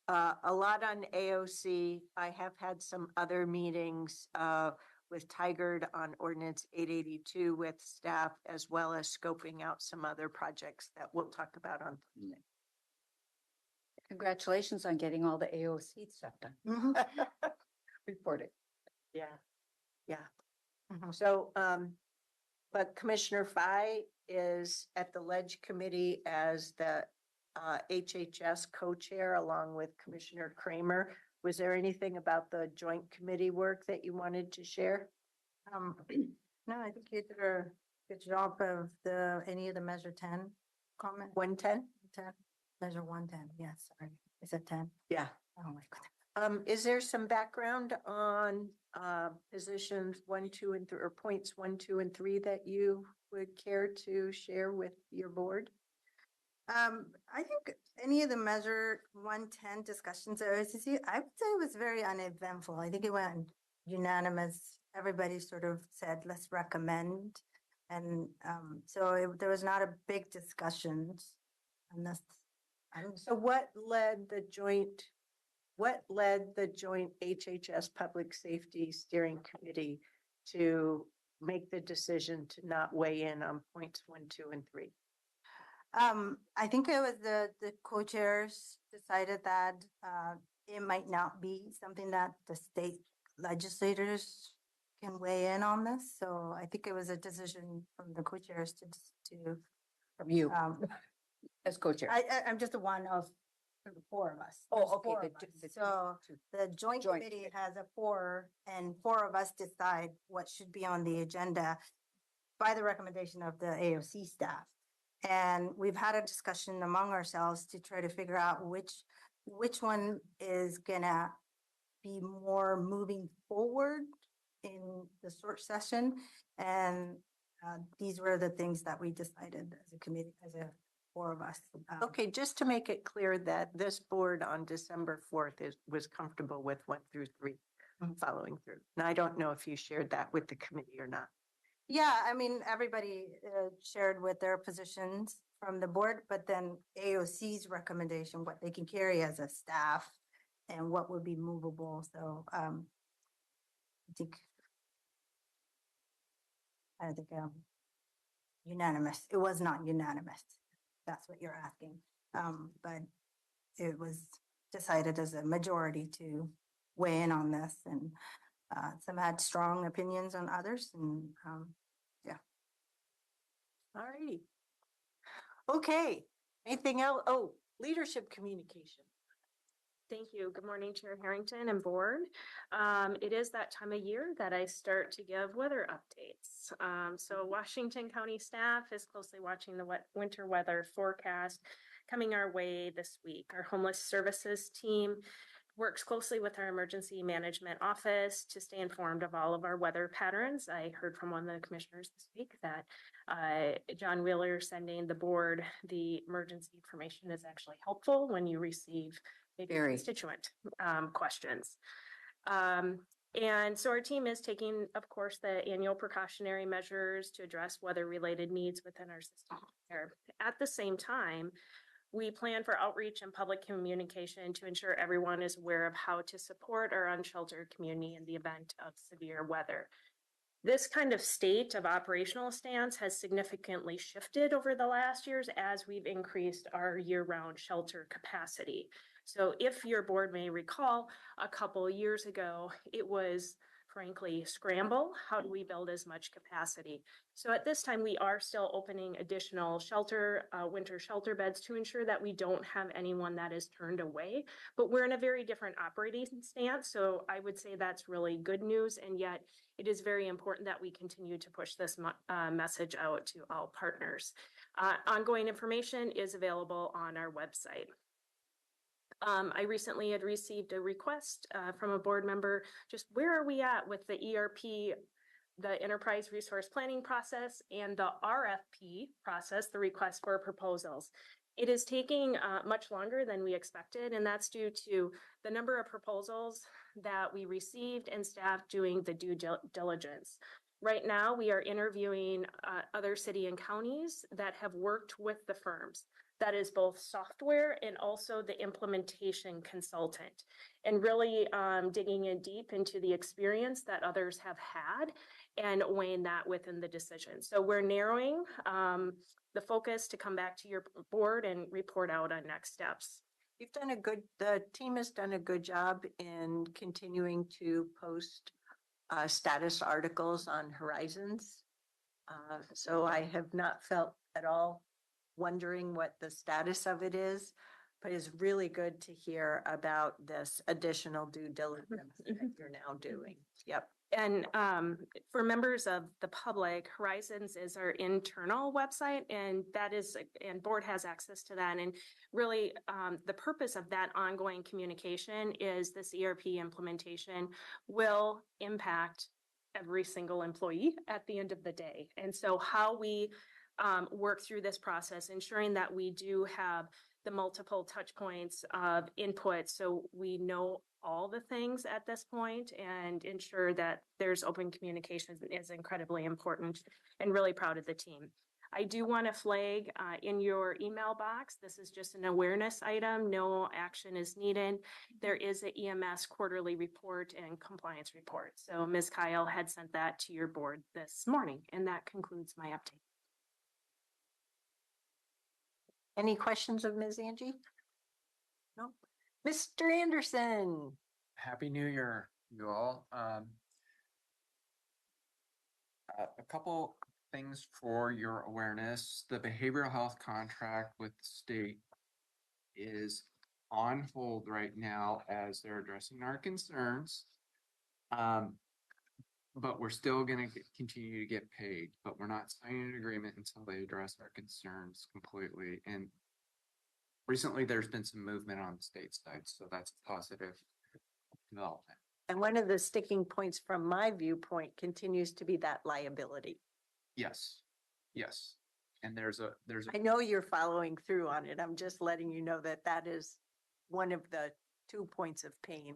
a lot on AOC. I have had some other meetings with Tigard on Ordinance 882 with staff, as well as scoping out some other projects that we'll talk about on Thursday. Congratulations on getting all the AOC stuff done. Reporting. Yeah. So, but Commissioner Fye is at the Ledge Committee as the HHS co-chair along with Commissioner Kramer. Was there anything about the joint committee work that you wanted to share? No, I think you did a good job of any of the Measure 10 comment. 110? 10, Measure 110, yes, sorry. Is it 10? Yeah. Oh my goodness. Is there some background on positions 1, 2, and 3, or points 1, 2, and 3 that you would care to share with your board? I think any of the Measure 110 discussions at OCC, I would say it was very uneventful. I think it went unanimous everybody sort of said, let's recommend. And there was not a big discussion unless, I don't. So what led the joint HHS Public Safety Steering Committee to make the decision to not weigh in on points 1, 2, and 3? I think it was the co-chairs decided that it might not be something that the state legislators can weigh in on this. So I think it was a decision from the co-chairs to. From you Um, as co-chair. I'm just one of the four of us. Oh, There's okay, four the of two- us. the two- So two. the joint Joint committee committee. has a four, and four of us decide what should be on the agenda by the recommendation of the AOC staff. And we've had a discussion among ourselves to try to figure out which one is gonna be more moving forward in the short session. And these were the things that we decided as a committee, as a four of us. Okay, just to make it clear that this board on December 4th was comfortable with 1 through 3 following through. And I don't know if you shared that with the committee or not. Yeah, I mean, everybody shared with their positions from the board, but then AOC's recommendation, what they can carry as a staff and what would be movable. So I don't think unanimous. It was not unanimous. That's what you're asking. But it was decided as a majority to weigh in on this, and some had strong opinions on others, and yeah. All righty. Okay, anything else? Oh, leadership communication. Thank you. Good morning, Chair Harrington and board. It is that time of year that I start to give weather updates. So Washington County staff is closely watching the winter weather forecast coming our way this week. Our homeless services team works closely with our emergency management office to stay informed of all of our weather patterns. I heard from one of the commissioners this week that John Wheeler sending the board the emergency information is actually helpful when you receive maybe Very. constituent questions. And so our team is taking, of course, the annual precautionary measures to address weather-related needs within our system. At the same time, we plan for outreach and public communication to ensure everyone is aware of how to support our unsheltered community in the event of severe weather. This kind of state of operational stance has significantly shifted over the last years as we've increased our year-round shelter capacity. So if your board may recall, a couple of years ago, it was frankly scramble. How do we build as much capacity? So at this time, we are still opening additional winter shelter beds to ensure that we don't have anyone that is turned away, but we're in a very different operating stance. So I would say that's really good news. And yet it is very important that we continue to push this message out to all partners. Ongoing information is available on our website. I recently had received a request from a board member, just where are we at with the ERP, the Enterprise Resource Planning process, and the RFP process, the request for proposals. It is taking much longer than we expected, and that's due to the number of proposals that we received and staff doing the due diligence. Right now, we are interviewing other city and counties that have worked with the firms. That is both software and also the implementation consultant, and really digging in deep into the experience that others have had and weighing that within the decision. So we're narrowing the focus to come back to your board and report out on next steps. The team has done a good job in continuing to post status articles on Horizons. So I have not felt at all wondering what the status of it is, but it's really good to hear about this additional due diligence that you're now doing. Yep. And for members of the public, Horizons is our internal website, and board has access to that. And really, the purpose of that ongoing communication is this ERP implementation will impact every single employee at the end of the day. And so how we work through this process, ensuring that we do have the multiple touch points of input. So we know all the things at this point and ensure that there's open communication is incredibly important, and really proud of the team. I do want to flag in your email box, this is just an awareness item. No action is needed. There is an EMS quarterly report and compliance report. So Ms. Kyle had sent that to your board this morning, and that concludes my update. Any questions of Ms. Angie? No. Mr. Anderson. Happy New Year, you all. A couple things for your awareness. The behavioral health contract with the state is on hold right now as they're addressing our concerns. But we're still going to continue to get paid, but we're not signing an agreement until they address our concerns completely. And recently there's been some movement on the state side, so that's a positive development. And one of the sticking points from my viewpoint continues to be that liability. Yes, yes. And I know you're following through on it. I'm just letting you know that that is one of the 2 points of pain.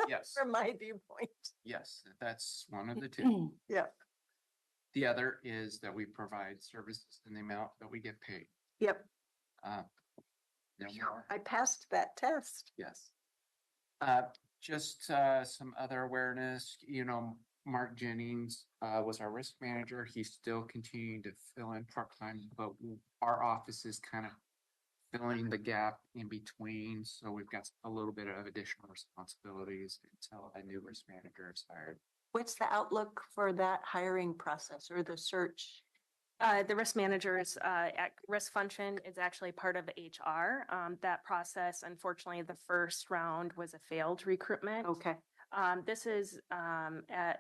Yes. From my viewpoint. Yes, that's one of the two. Yeah. The other is that we provide services in the amount that we get paid. Yep. No more. I passed that test. Yes. Just some other awareness, Mark Jennings was our risk manager. He's still continuing to fill in part-time, but our office is kind of filling the gap in between. So we've got a little bit of additional responsibilities until a new risk manager is hired. What's the outlook for that hiring process or the search? The risk manager's at risk function is actually part of HR. That process, unfortunately, the first round was a failed recruitment. Okay. This is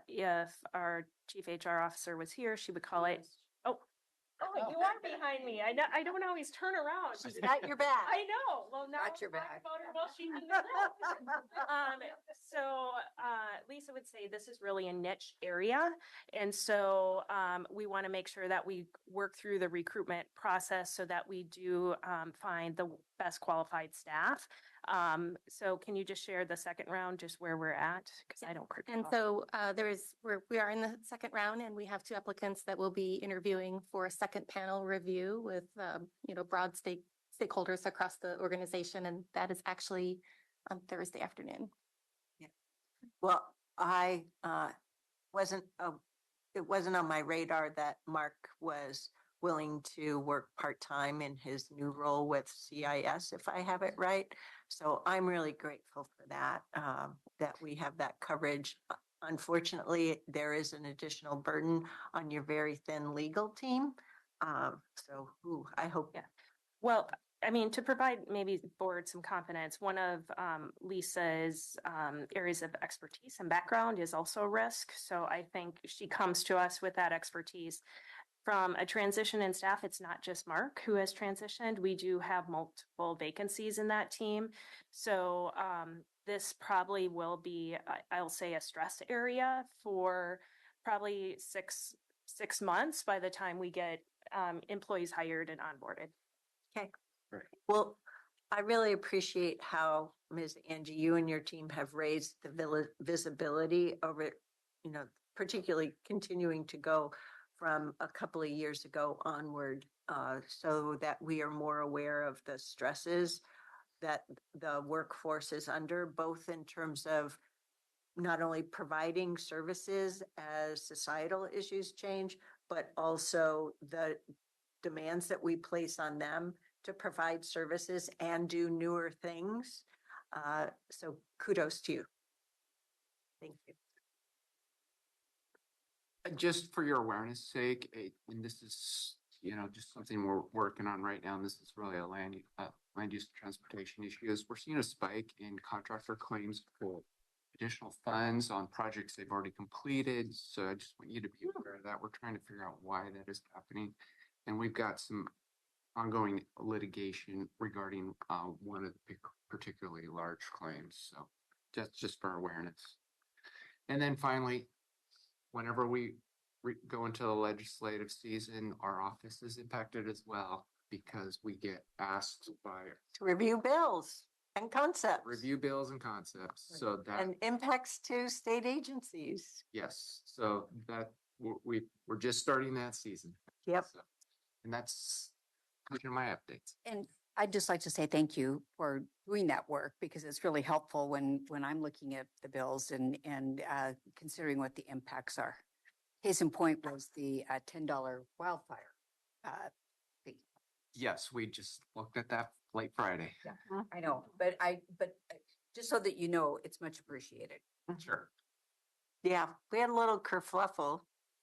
if our chief HR officer was here, she would call it. Oh, you are behind me. I don't always turn around. She's got your back. I know. Well, now Got your we'll talk back. about her while she's in the room. So Lisa would say this is really a niche area. And so we want to make sure that we work through the recruitment process so that we do find the best qualified staff. So can you just share the second round, just where we're at? Because I don't. And so we are in the second round, and we have 2 applicants that will be interviewing for a second panel review with, broad stakeholders across the organization. And that is actually on Thursday afternoon. Yeah. Well, it wasn't on my radar that Mark was willing to work part-time in his new role with CIS, if I have it right. So I'm really grateful for that, that we have that coverage. Unfortunately, there is an additional burden on your very thin legal team. I hope. Yeah. Well, I mean, to provide maybe board some confidence, one of Lisa's areas of expertise and background is also risk. So I think she comes to us with that expertise. From a transition in staff, it's not just Mark who has transitioned. We do have multiple vacancies in that team. So this probably will be, I'll say, a stress area for probably six months by the time we get employees hired and onboarded. Okay. Right. Well, I really appreciate how, Ms. Angie, you and your team have raised the visibility over, particularly continuing to go from a couple of years ago onward, so that we are more aware of the stresses that the workforce is under, both in terms of not only providing services as societal issues change, but also the demands that we place on them to provide services and do newer things. So kudos to you. Thank you. Just for your awareness sake, and this is, just something we're working on right now, and this is really a land use and transportation issue, is we're seeing a spike in contractor claims for additional funds on projects they've already completed. So I just want you to be aware of that. We're trying to figure out why that is happening. And we've got some ongoing litigation regarding one of the particularly large claims. So just for awareness. And then finally, whenever we go into the legislative season, our office is impacted as well. because we get asked by To review bills and concepts. review bills and concepts. So that, And impacts to state agencies. yes, so that we're just starting that season. Yep. So, and that's my updates. And I'd just like to say thank you for doing that work because it's really helpful when I'm looking at the bills and considering what the impacts are. Case in point was the $10 wildfire fee. Yes, we just looked at that late Friday. I know, but just so that you know, it's much appreciated. Sure. Yeah, we had a little kerfluffle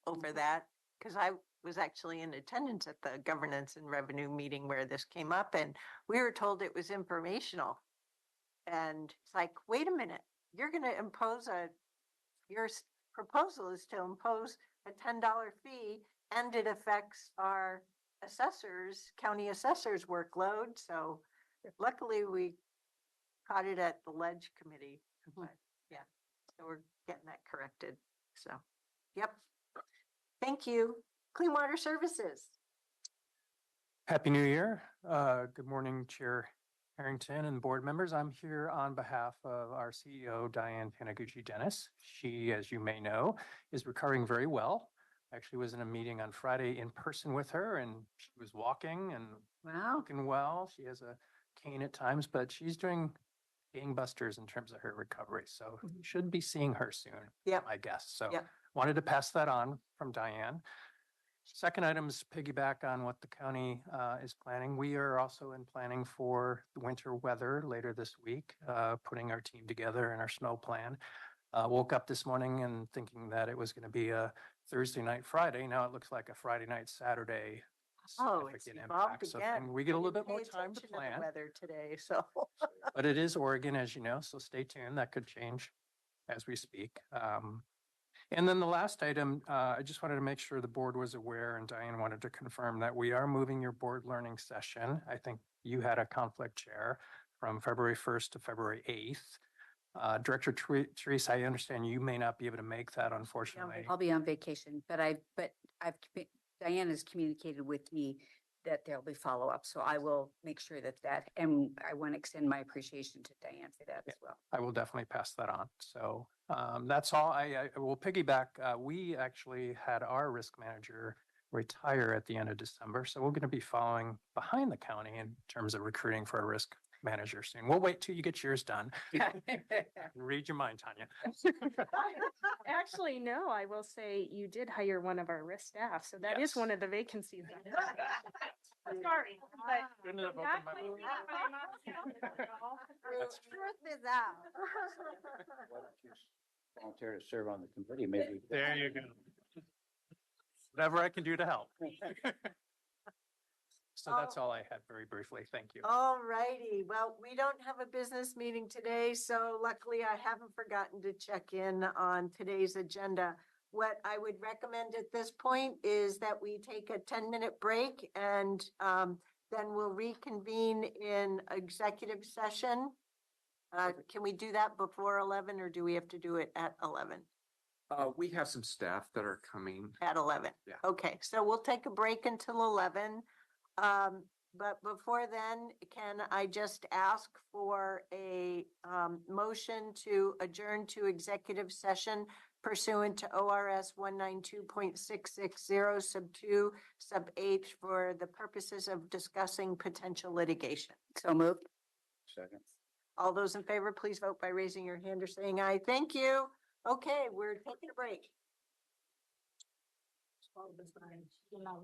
over that because I was actually in attendance at the governance and revenue meeting where this came up and we were told it was informational. And it's like, wait a minute, you're going to impose your proposal is to impose a $10 fee and it affects our county assessors workload. So luckily we caught it at the ledge committee, but yeah, so we're getting that corrected. So, yep. Thank you. Clean Water Services. Happy New Year. Good morning, Chair Harrington and board members. I'm here on behalf of our CEO, Diane Panaguchi-Dennis. She, as you may know, is recovering very well. I actually was in a meeting on Friday in person with her and she was walking and looking well. She has a cane at times, but she's doing gangbusters in terms of her recovery. So you should be seeing her soon, I guess. So wanted to pass that on from Diane. Second item is piggyback on what the county is planning. We are also in planning for the winter weather later this week, putting our team together and our snow plan. Woke up this morning and thinking that it was going to be a Thursday night, Friday. Now it looks like a Friday night, Saturday. Oh, it's significant evolved impact. So again. we get a I little didn't bit more pay time to attention the plan. weather today, so. But it is Oregon, as you know, so stay tuned. That could change as we speak. And then the last item, I just wanted to make sure the board was aware, and Diane wanted to confirm that we are moving your board learning session. I think you had a conflict, Chair, from February 1st to February 8th. Director Therese, I understand you may not be able to make that, unfortunately. I'll be on vacation, but Diane has communicated with me that there'll be follow-up. So I will make sure and I want to extend my appreciation to Diane for that as well. I will definitely pass that on. So that's all. I will piggyback. We actually had our risk manager retire at the end of December. So we're going to be following behind the county in terms of recruiting for a risk manager soon. We'll wait till you get yours done. Read your mind, Tanya. Actually, no, I will say you did hire one of our risk staff, so that is one of the vacancies. Sorry, but Couldn't have opened not my quite mouth. That's true. Truth is out. Why don't you volunteer to serve on the committee? Maybe. There you go. Whatever I can do to help. So that's all I had very briefly. Thank you. All righty. Well, we don't have a business meeting today, so luckily I haven't forgotten to check in on today's agenda. What I would recommend at this point is that we take a 10-minute break and then we'll reconvene in executive session. Can we do that before 11 or do we have to do it at 11? We have some staff that are coming. At 11? Yeah. Okay, so we'll take a break until 11. But before then, can I just ask for a motion to adjourn to executive session pursuant to ORS 192.660 sub 2 sub H for the purposes of discussing potential litigation? So moved. Second. All those in favor, please vote by raising your hand or saying aye. Thank you. Okay, we're taking a break.